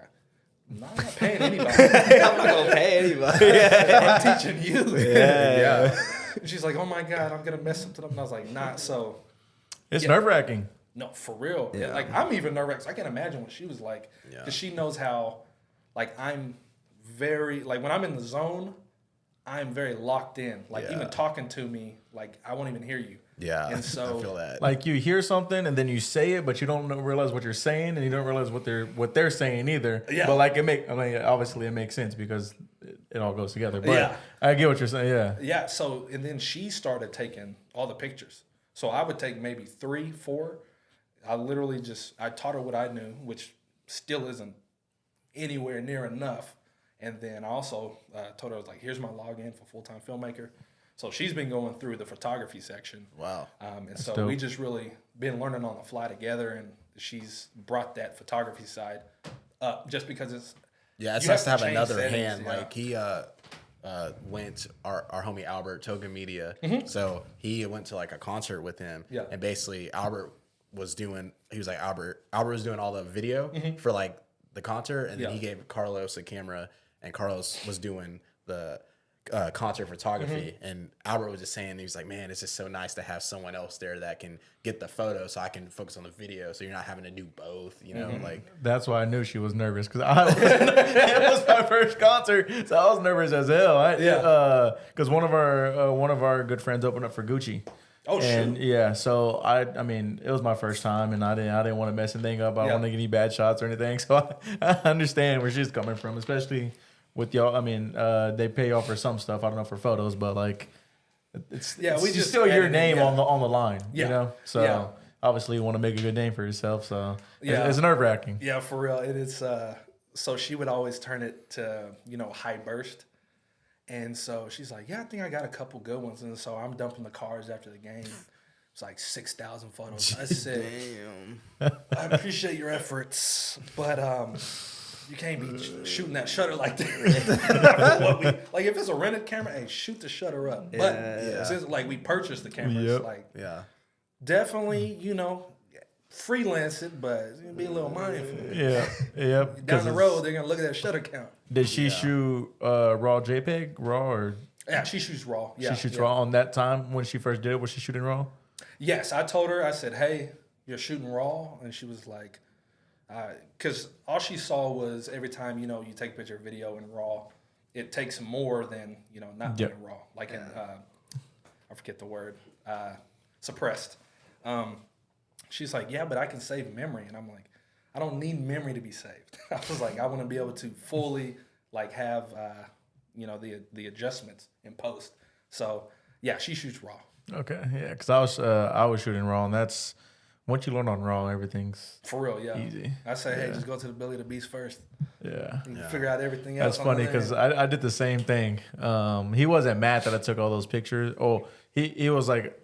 no, I'm not paying anybody. I'm not gonna pay anybody. I'm teaching you. Yeah. And she's like, oh my God, I'm gonna mess something up. And I was like, nah. So It's nerve-wracking. no, for real. Yeah. Like I'm even nervous. I can imagine what she was like, because she knows how. Like I'm very like when I'm in the zone, I'm very locked in. Like even talking to me, like I won't even hear you. Yeah. And so I feel that. Like you hear something and then you say it, but you don't realize what you're saying, and you don't realize what they're saying either. Yeah. But like obviously it makes sense because it all goes together. But I get what you're saying. Yeah. Yeah. So and then she started taking all the pictures. So I would take maybe 3, 4. I taught her what I knew, which still isn't anywhere near enough. And then I also told her, I was like, here's my login for full-time filmmaker. So she's been going through the photography section. Wow. And so dope. we just really been learning on the fly together, and she's brought that photography side up just because it's... Yeah, it's you nice to have change another settings, hand. yeah. Like he went, our homie Albert, Token Media. So he went to like a concert with him. Yeah. And basically Albert was doing was doing all the video for like the concert. And then he gave Carlos a camera, and Carlos was doing the concert photography. And Albert was just saying, he was like, man, it's just so nice to have someone else there that can get the photo so I can focus on the video. So you're not having to do both, like. That's why I knew she was nervous, because it was my first concert, so I was nervous as hell. Because one of our good friends opened up for Gucci. Oh, and shoot. yeah, so I mean, it was my first time, and I didn't want to mess anything up. I don't want to get any bad shots or anything. So I understand where she's coming from, especially with y'all. I mean, they pay y'all for some stuff. I don't know for photos, but like, it's just still your edited, name on the line. Yeah. You know, so obviously you want to make a good name for yourself. So it's nerve wracking. Yeah, for real. It is. So she would always turn it to, high burst. And so she's like, yeah, I think I got a couple good ones. And so I'm dumping the cars after the game. It's like 6,000 photos. I said, damn. I appreciate your efforts, but you can't be shooting that shutter like that. Like if it's a rented camera, hey, shoot the shutter up. But since like we purchased the cameras, definitely, freelance it, but it's gonna be a little mindful. Yeah, yep. Down the road, they're gonna look at that shutter count. Did she shoot raw JPEG, raw, or Yeah, she shoots raw. Yeah, she shoots raw on that time when she first did it? Was she shooting raw? Yes, I told her. I said, "Hey, you're shooting raw," and she was like, "Because all she saw was every time you take a picture of video in raw, it takes more than not being raw, like in I forget the word, suppressed." She's like, "Yeah, but I can save memory," and I'm like, "I don't need memory to be saved." I was like, "I want to be able to fully have the adjustments in post." So yeah, she shoots raw. Okay, yeah, because I was shooting raw, and that's once you learn on raw, everything's For real, yeah. easy. I say, hey, just go to the belly of the beast first. Yeah. You can figure out everything else. That's funny because I did the same thing. He wasn't mad that I took all those pictures. Oh, he was like,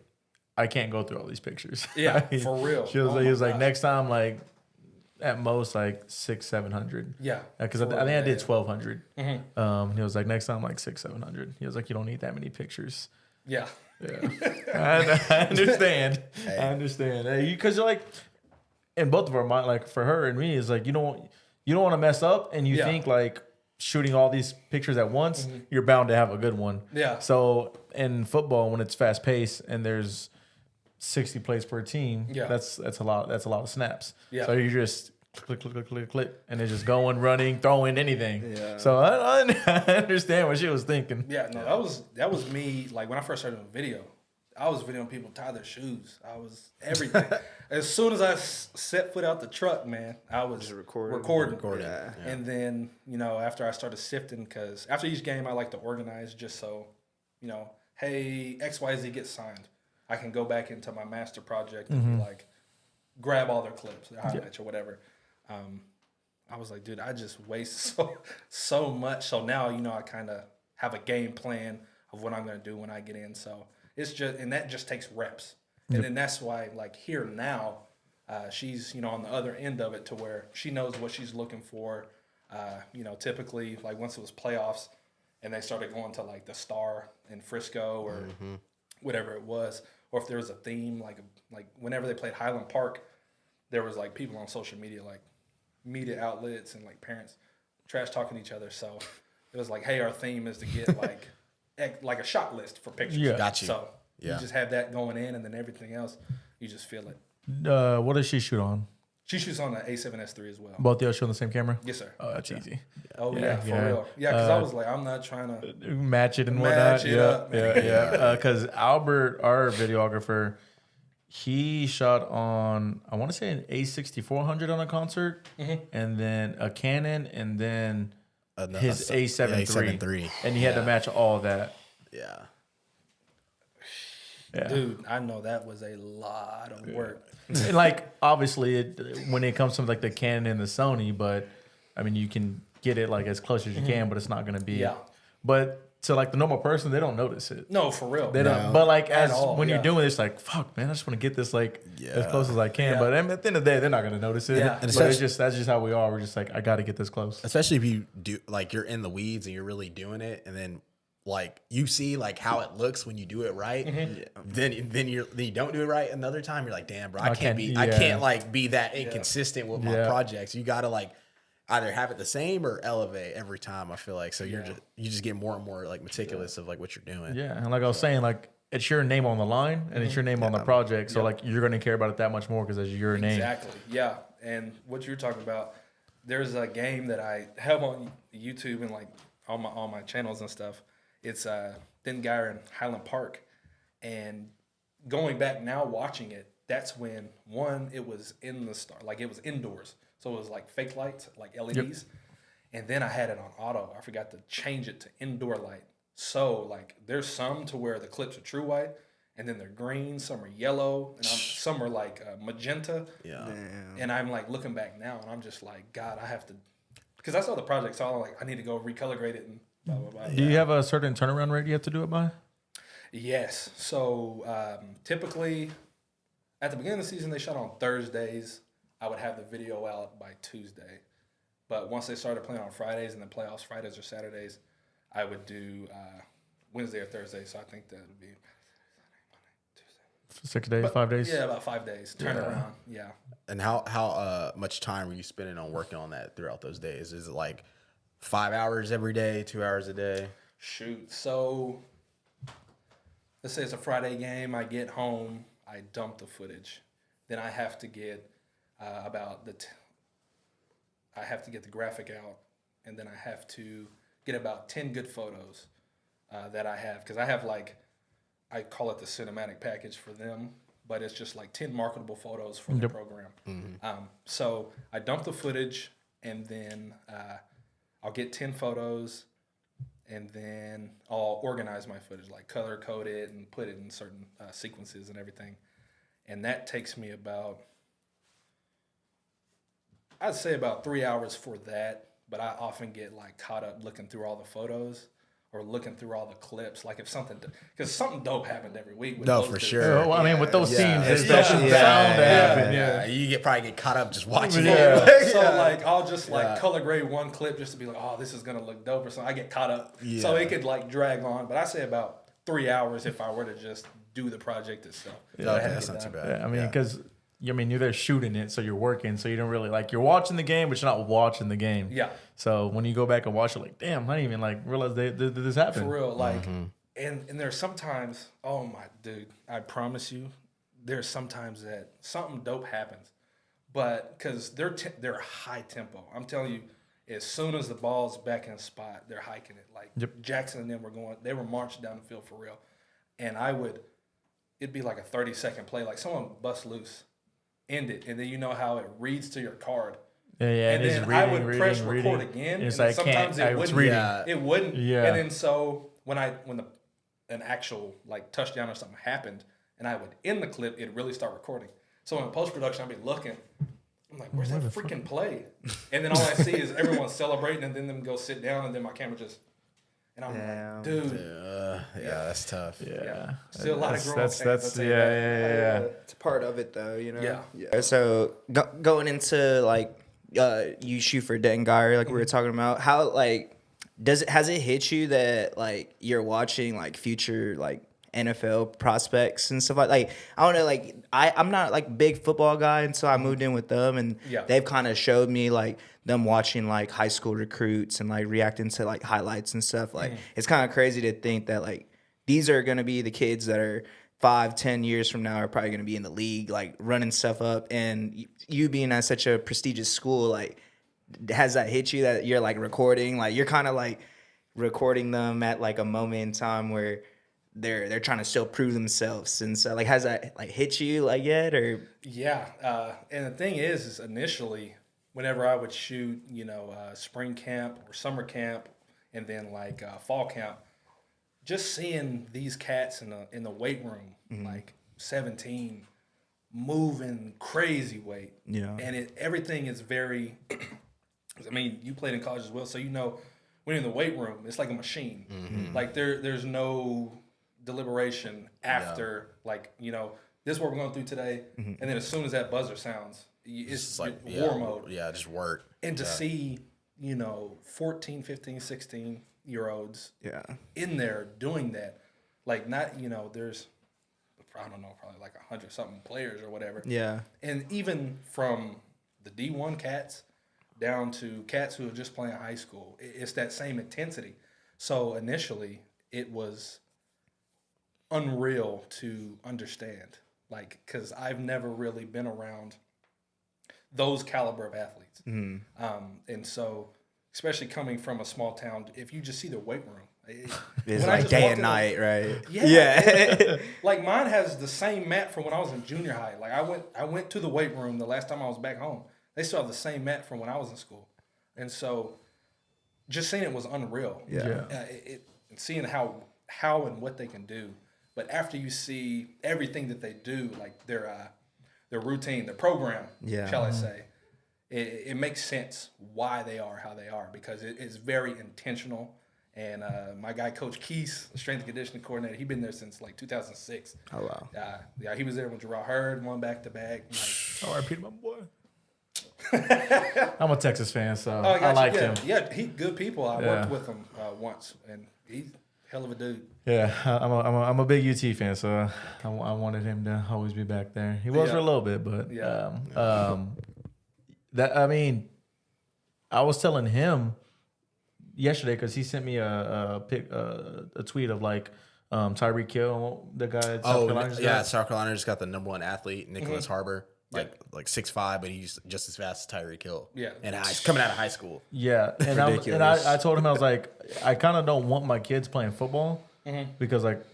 I can't go through all these pictures. Yeah, for real. He was like, next time, like at most like 600-700. Yeah. Because I think I did 1,200. He was like, next time like 600-700. He was like, you don't need that many pictures. Yeah. Yeah. I understand. Hey. I understand. Because you're like, in both of our mind, like for her and me, is like you don't want to mess up, and you think like shooting all these pictures at once, you're bound to have a good one. Yeah. So in football, when it's fast paced and there's 60 plays per team, that's a lot. That's a lot of snaps. Yeah. So you're just click, and they're just going, running, throwing, anything. Yeah. So I understand what she was thinking. Yeah. No, that was me. Like when I first started doing video, I was videoing people tie their shoes. I was everything. As soon as I set foot out the truck, man, I was recording. Yeah. And then, after I started sifting, because after each game, I like to organize just so, hey, XYZ gets signed. I can go back into my master project and be like, grab all their clips, their highlights or whatever. I was like, dude, I just waste so much. So now, I kind of have a game plan of what I'm going to do when I get in. So it's just, and that just takes reps. And then that's why, like here now, she's, on the other end of it to where she knows what she's looking for. Typically, like once it was playoffs and they started going to like the Star in Frisco or whatever it was, or if there was a theme, like whenever they played Highland Park, there was like people on social media, like media outlets and like parents trash talking each other. So it was like, hey, our theme is to get like a shot list for pictures. Yeah. Got you. So you just have that going in, and then everything else, you just feel it. What does she shoot on? She shoots on the A7S III as well. Both of y'all shoot on the same camera? Yes, sir. Oh, that's easy. Oh, yeah, for real. Yeah, because I was like, I'm not trying to match it and whatnot. Match it up. Yeah. Because Albert, our videographer, he shot on, I want to say an A6400 on a concert, and then a Canon, and then his A7 III. And he had to match all that. Yeah. Yeah. Dude, I know that was a lot of work. And like, obviously, when it comes to like the Canon and the Sony, but I mean, you can get it like as close as you can, but it's not going to be. Yeah. But to like the normal person, they don't notice it. No, for real. They don't. But like when you're doing it, it's like, fuck, man, I just want to get this like as close as I can. Yeah. But at the end of the day, they're not going to notice it. Yeah. And that's just how we are. We're just like, I got to get this close. Especially if you do like you're in the weeds and you're really doing it, and then like you see like how it looks when you do it right, then you don't do it right another time. You're like, damn, bro, I can't like be that inconsistent with my projects. You got to like either have it the same or elevate every time. I feel like so you just get more and more like meticulous of like what you're doing. Yeah, and like I was saying, like it's your name on the line and it's your name on the project. So like you're gonna care about it that much more because it's your name. Exactly. Yeah, and what you're talking about, there's a game that I have on YouTube and like all my channels and stuff. It's Denton Guyer in Highland Park, and going back now watching it, that's when it was in the Star, like it was indoors, so it was like fake lights, like LEDs, and then I had it on auto. I forgot to change it to indoor light. So like there's some to where the clips are true white, and then they're green, some are yellow, and some are like magenta. Yeah, and I'm like looking back now, and I'm just like, God, I have to, because I saw the project, so I'm like, I need to go recolor grade it and. Blah, blah, blah. Do you have a certain turnaround rate you have to do it by? Yes. So typically, at the beginning of the season, they shot on Thursdays. I would have the video out by Tuesday. But once they started playing on Fridays and the playoffs, Fridays or Saturdays, I would do Wednesday or Thursday. So I think that would be 6 days, But, 5 days? Yeah, about 5 days. Turn around. Yeah. And how much time were you spending on working on that throughout those days? Is it like 5 hours every day, 2 hours a day? Shoot. So let's say it's a Friday game. I get home. I dump the footage. Then I have to get I have to get the graphic out, and then I have to get about 10 good photos that I have, because I have I call it the cinematic package for them, but it's just like 10 marketable photos for the program. So I dump the footage, and then I'll get 10 photos, and then I'll organize my footage, like color code it and put it in certain sequences and everything. And that takes me I'd say about 3 hours for that, but I often get caught up looking through all the photos or looking through all the clips. Like if because something dope happened every week. With those for two. sure. I mean, with those scenes, it's especially bound to happen. Yeah. You probably get caught up just watching Yeah. it. So I'll just color grade one clip just to be like, oh, this is gonna look dope or something. I get caught up, so it could drag on. But I say about 3 hours if I were to just do the project itself. Okay, that's not too bad. Yeah, I mean, because you're there shooting it, so you're working, so you don't really you're watching the game, but you're not watching the game. Yeah. So when you go back and watch it, damn, I didn't even realize this happened. For real, and there's sometimes, oh my dude, I promise you, there's sometimes that something dope happens, but because they're high tempo. I'm telling you, as soon as the ball's back in the spot, they're hiking it. Jackson and them they were marching down the field for real, and it'd be like a 30-second play, like someone bust loose, end it, and then you know how it reads to your card. Yeah, and it's then reading, I would press record again, and then sometimes it wouldn't. It wouldn't. Yeah. And then so when an actual touchdown or something happened, and I would end the clip, it'd really start recording. So in post-production, I'd be looking. I'm like, where's that freaking play? And then all I see is everyone celebrating, and then them go sit down, and then my camera just. And I'm like, dude. That's tough. Yeah. Still a lot of growing pains. That's It's part of it though, Yeah. So going into you shoot for Denton Guyer, we were talking about, how has it hit you that you're watching future NFL prospects and stuff I don't know, I'm not a big football guy, and so I moved in with them, and they've kind of showed me them watching high school recruits and reacting to highlights and stuff. It's kind of crazy to think that these are going to be the kids that are 5-10 years from now are probably going to be in the league running stuff up, and you being at such a prestigious school, has that hit you that you're recording, you're kind of recording them at a moment in time where they're trying to still prove themselves, and so has that hit you yet, or? And the thing is initially whenever I would shoot spring camp or summer camp, and then fall camp, just seeing these cats in the weight room, 17, moving crazy weight, and everything is very. I mean, you played in college as well, so when you're in the weight room, it's like a machine. There's no deliberation after, this is what we're going through today, and then as soon as that buzzer sounds, it's war mode. Yeah, just work. And to see, 14, 15, 16-year-olds in there doing that, there's, I don't know, probably 100-something players or whatever. Yeah. And even from the D1 cats down to cats who are just playing high school, it's that same intensity. So initially, it was unreal to understand, because I've never really been around those caliber of athletes. And so, especially coming from a small town, if you just see the weight room, it's day and night, right? Yeah. Mine has the same mat from when I was in junior high. I went to the weight room the last time I was back home. They still have the same mat from when I was in school. And so just seeing it was unreal. And seeing how and what they can do. But after you see everything that they do, their routine, their program, shall I say, it makes sense why they are how they are, because it's very intentional. And my guy, Coach Keese, the strength and conditioning coordinator, he's been there since 2006. Oh, wow. He was there when Gerard Hurd won back-to-back. R.I.P. to my boy. I'm a Texas fan, so I like him. Yeah, he good people. I worked with him once, and Hell of a dude. Yeah, I'm a big UT fan, so I wanted him to always be back there. He was for a little bit, but that I mean, I was telling him yesterday because he sent me a tweet of like Tyreek Hill, the guy at South Carolina. South Carolina just got the #1 athlete, Nicholas Harbor, like 6'5", but he's just as fast as Tyreek Hill. Yeah, and coming out of high school. Yeah, and I told him, I was like, I kind of don't want my kids playing football because like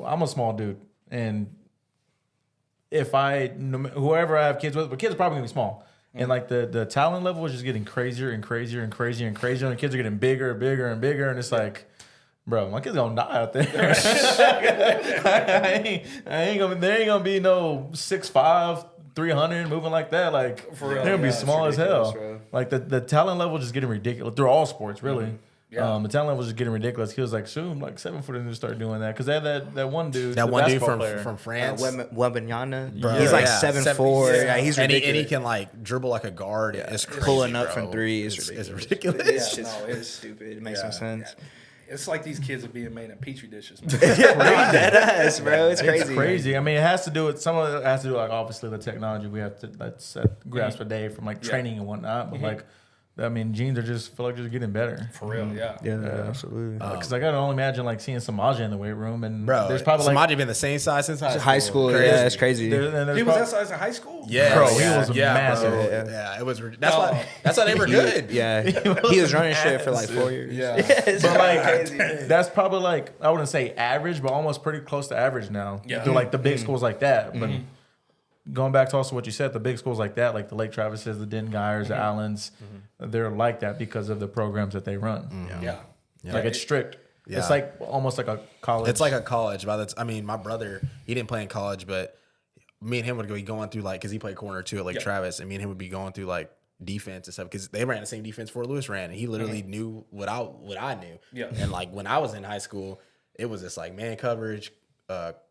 I'm a small dude, and if whoever I have kids with, but kids are probably gonna be small. And like the talent level is just getting crazier and crazier and crazier and crazier, and the kids are getting bigger and bigger and bigger, and it's like, bro, my kids gonna die out there. There ain't gonna be no 6'5", 300 moving like that. Like For real, they're gonna be small as hell. bro. Like the talent level is just getting ridiculous through all sports, really. Yeah. The talent level is just getting ridiculous. He was like, soon, like 7 foot, and start doing that because they had that one dude, from France, Wembanyama. Bro. He's like Yeah. 7'4". Yeah, he's and ridiculous. he can like dribble like a guard. It's crazy, Pulling up bro. from three is It's ridiculous. ridiculous. Yeah, no, It's stupid. It makes no sense. It's like these kids are being made in petri dishes. Dead ass, bro. It's crazy. It's crazy. I mean, it has to do with some of it has to do like obviously the technology we have to grasp a day from like training and whatnot. But like, I mean, genes are just feel like just getting better. For real, yeah. Yeah, absolutely. Because I gotta only imagine like seeing Samaje in the weight room, and Bro, there's probably like Samaje been the same size since High school, Crazy. yeah, it's crazy. He was that size in high school? Yeah, Bro, he yeah, was yeah, massive. bro. Yeah. Yeah, it was. That's why they were good. Yeah, he was running shit for like 4 years. Yeah. It's But like crazy. that's probably like I wouldn't say average, but almost pretty close to average now. Yeah. Through like the big schools like that. But going back to also what you said, the big schools like that, like the Lake Travises, the Denton Guyers, the Allens, they're like that because of the programs that they run. Yeah. Like it's strict. Yeah. It's like almost like a college. It's like a college. I mean, my brother, he didn't play in college, but me and him would be going through like, because he played corner too at Lake Travis, and me and him would be going through like defense and stuff because they ran the same defense Fort Lewis ran, and he literally knew what I knew. Yeah. And like when I was in high school, it was just like man coverage,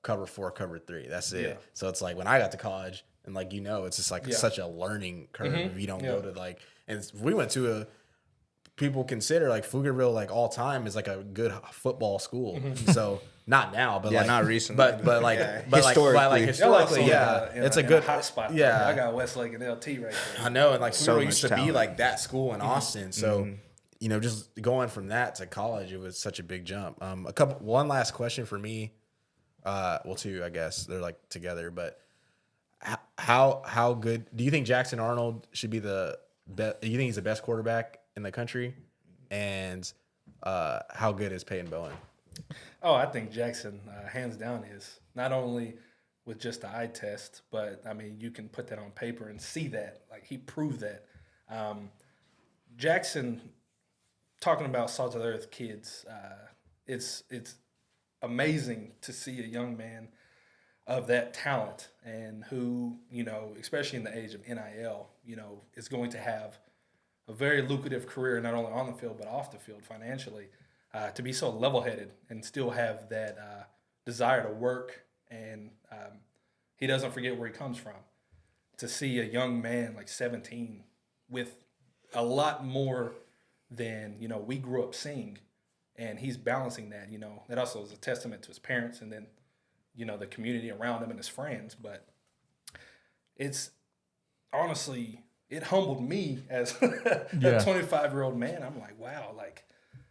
cover 4, cover 3. That's it. Yeah. So it's like when I got to college, and like it's just like such a learning curve if you don't go to like. And we went to people consider like Pflugerville like all time is like a good football school. So not now, but like not recently. but like historically, it's a good hot spot. Yeah, I got Westlake and LT right there. I know, and like So Pflugerville much used to be talent. like that school in Austin. So just going from that to college, it was such a big jump. One last question for me. Well, two, I guess they're like together, but how good do you think Jackson Arnold should be the best? Do you think he's the best quarterback in the country? And how good is Peyton Bowen? Oh, I think Jackson, hands down, is not only with just the eye test, but I mean, you can put that on paper and see that. Like he proved that. Jackson, talking about salt of the earth kids, it's amazing to see a young man of that talent and who, especially in the age of NIL, is going to have a very lucrative career, not only on the field, but off the field financially, to be so level-headed and still have that desire to work. And he doesn't forget where he comes from. To see a young man like 17 with a lot more than, we grew up seeing, and he's balancing that, that also is a testament to his parents and then, the community around him and his friends. But it's honestly, it humbled me as a 25-year-old man. I'm like, wow, like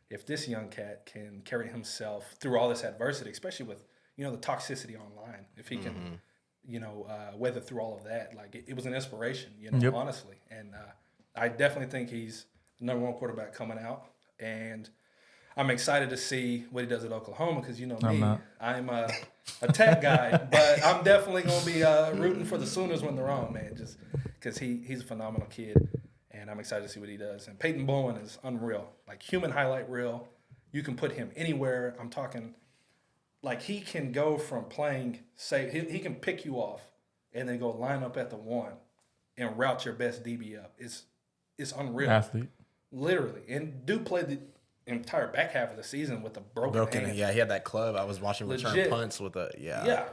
if this young cat can carry himself through all this adversity, especially with, the toxicity online, if he can, weather through all of that, like it was an inspiration, honestly. And I definitely think he's the #1 quarterback coming out. And I'm excited to see what he does at Oklahoma because I'm a tech guy, but I'm definitely going to be rooting for the Sooners when they're on, man, just because he's a phenomenal kid, and I'm excited to see what he does. And Peyton Bowen is unreal, like human highlight reel. You can put him anywhere. I'm talking like he can go from playing, say, he can pick you off and then go line up at the 1 and route your best DB up. It's unreal. Athlete. Literally. And do play entire back half of the season with a broken hand. Yeah, he had that club. I was watching return Legit. punts with a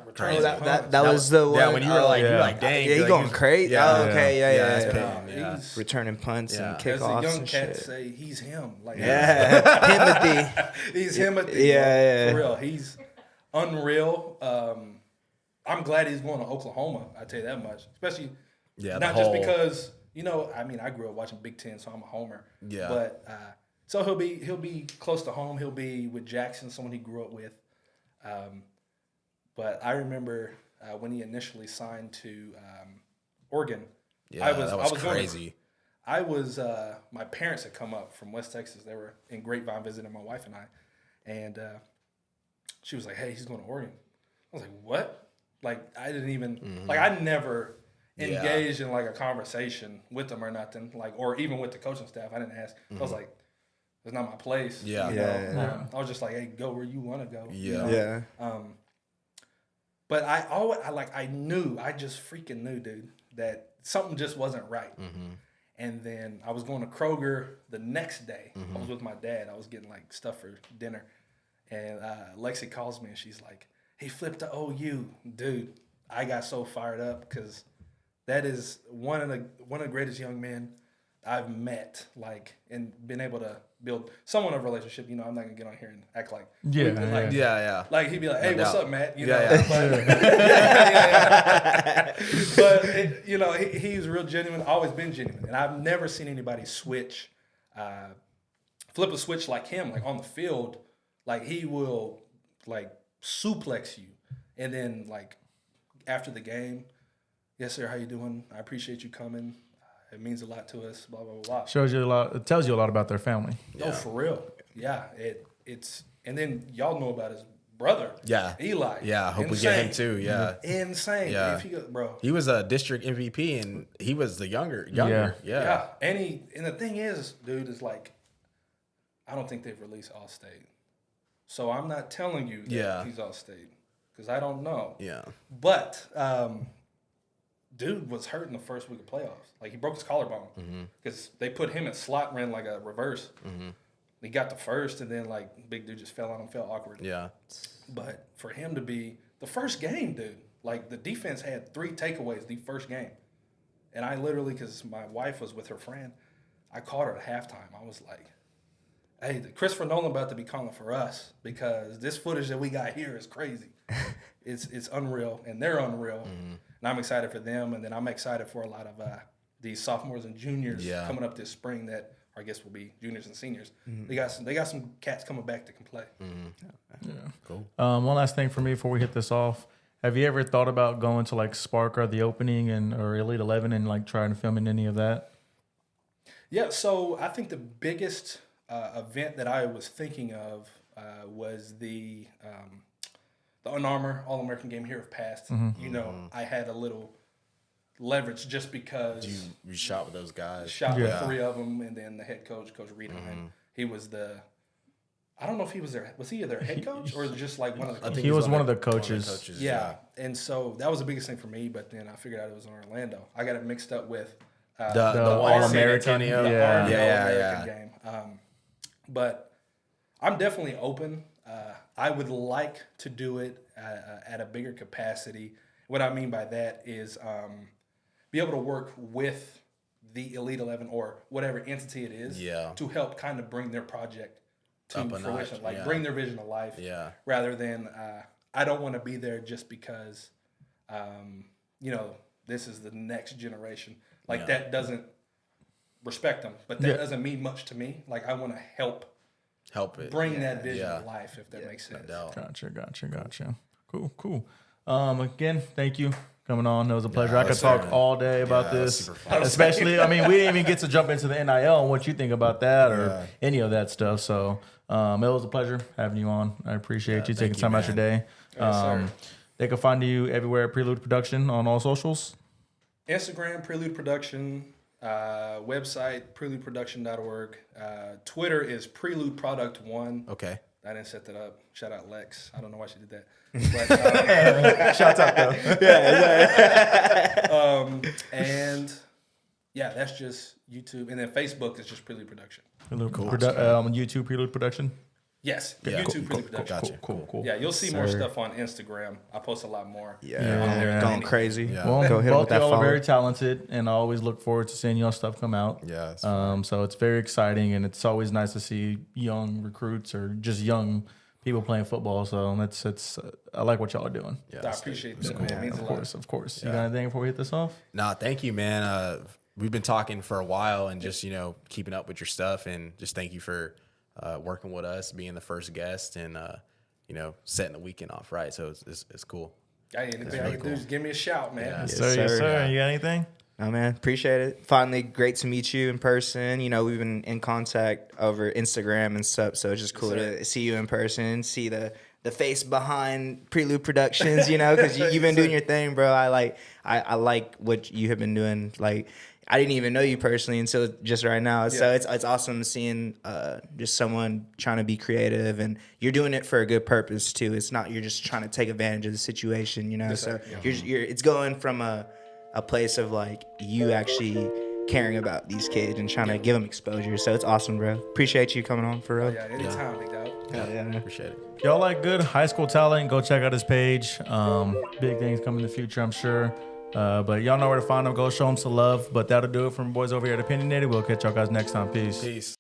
return crazy. punts. That was the one. Yeah, when you were like, oh, you're like, dang, yeah, he like, going crazy. Yeah, Oh, okay, yeah. that's Yeah, pain, yeah. he's Returning punts and as kickoffs the young and cats shit. say, he's him. Like Yeah, he's him at the Yeah. for real. He's unreal. I'm glad he's going to Oklahoma. I tell you that much. Especially not just because I mean I grew up watching Big Ten, so I'm a homer. Yeah. But so he'll be close to home. He'll be with Jackson, someone he grew up with. But I remember when he initially signed to Oregon. Yeah, that was crazy. My parents had come up from West Texas. They were in Grapevine visiting my wife and I. And she was like, hey, he's going to Oregon. I was like, what? Like, I didn't even, like, I never engaged in, like, a conversation with him or nothing. Like, or even with the coaching staff. I didn't ask. I was like, it's not my place. Yeah. You know? I was just like, hey, go where you want to go. Yeah. You know? But I knew, I just freaking knew, dude, that something just wasn't right. And then I was going to Kroger the next day. I was with my dad. I was getting like stuff for dinner. And Lexi calls me and she's like, he flipped to OU. Dude, I got so fired up because that is one of the greatest young men I've met, like, and been able to build somewhat of a relationship. You know, I'm not gonna get on here and act like like he'd be like, hey, what's up, Matt? You know, but he's real genuine, always been genuine, and I've never seen anybody flip a switch like him, like on the field. Like he will like suplex you, and then like after the game, yes sir, how you doing? I appreciate you coming. It means a lot to us. Blah blah blah. Shows you a lot. It tells you a lot about their family. Oh, for real. Yeah. It's and then y'all know about his brother. Yeah. Eli. Yeah. I hope we get him too. Yeah. Insane. Yeah. If he go, bro. He was a district MVP and he was the younger. Yeah. And the thing is, dude, is like, I don't think they've released All-State. So I'm not telling you that he's All-State because I don't know. Yeah. But dude was hurt in the first week of playoffs. Like he broke his collarbone because they put him at slot, ran like a reverse. He got the first, and then like big dude just fell on him, felt awkward. Yeah. But for him to be the first game, dude, like the defense had 3 takeaways the first game, and I literally, because my wife was with her friend, I called her at halftime. I was like, hey, Christopher Nolan about to be calling for us because this footage that we got here is crazy. It's unreal, and they're unreal. And I'm excited for them, and then I'm excited for a lot of these sophomores and juniors coming up this spring that I guess will be juniors and seniors. They got some cats coming back that can play. Yeah. Cool. One last thing for me before we hit this off. Have you ever thought about going to like Spark or the opening or Elite 11 and like trying to film in any of that? Yeah, so I think the biggest event that I was thinking of was the Under Armour All-American Game here of past. You know, I had a little leverage just because you shot with those guys. Shot with 3 of them, and then the head coach, Coach Reed, he was I don't know if he was their, was he their head coach or just like one of the coaches? He was one of the coaches. Yeah, and so that was the biggest thing for me, but then I figured out it was in Orlando. I got it mixed up with the All-American. All-American game. But I'm definitely open. I would like to do it at a bigger capacity. What I mean by that is be able to work with the Elite 11 or whatever entity it is to help kind of bring their project to fruition, like bring their vision to life. Rather than I don't want to be there just because this is the next generation. Like that doesn't respect them, but that doesn't mean much to me. Like I want to help it, bring that vision to life, if that makes sense. Gotcha. Cool. Again, thank you coming on. It was a pleasure. I could talk all day about this, especially. I mean, we didn't even get to jump into the NIL and what you think about that or any of that stuff. So it was a pleasure having you on. I appreciate you taking time out your day. They can find you everywhere at Prelude Production on all socials. Instagram, Prelude Production. Website, preludeproduction.org. Twitter is Prelude Product 1. Okay. I didn't set that up. Shout out Lex. I don't know why she did that. But, shout out though. and yeah, that's just YouTube. And then Facebook is just Prelude Production. YouTube Prelude Production. Yes, Yeah, YouTube cool, Prelude Productions. Gotcha. Cool. Yeah, you'll see more stuff on Instagram. I post a lot more. Going crazy. Yeah. Well, Go ahead both with that y'all are follow. very talented, and I always look forward to seeing y'all stuff come out. Yeah, it's So it's very exciting, and it's always nice to see young recruits or just young people playing football. So it's I like what y'all are doing. Yeah, I appreciate that, man. It means a lot. Of course. You got anything before we hit this off? Nah, thank you, man. We've been talking for a while and just, keeping up with your stuff, and just thank you for working with us, being the first guest, and, setting the weekend off right. So it's cool. Hey, anything I can do, just give me a shout, man. Yeah. Yes, Yes, sir. sir. You got anything? Oh man, appreciate it. Finally, great to meet you in person. We've been in contact over Instagram and stuff, so it's just cool to see you in person, see the face behind Prelude Productions, because you've been doing your thing, bro. I like what you have been doing. Like, I didn't even know you personally until just right now. So it's awesome seeing just someone trying to be creative, and you're doing it for a good purpose too. It's not you're just trying to take advantage of the situation, So you're it's going from a place of like you actually caring about these kids and trying to give them exposure. So it's awesome, bro. Appreciate you coming on for real. Yeah, anytime, big dog. Yeah. Appreciate it. Y'all like good high school talent, go check out his page. Big things coming in the future, I'm sure. But y'all know where to find him. Go show him some love. But that'll do it from boys over here at Opinionated. We'll catch y'all guys next time. Peace.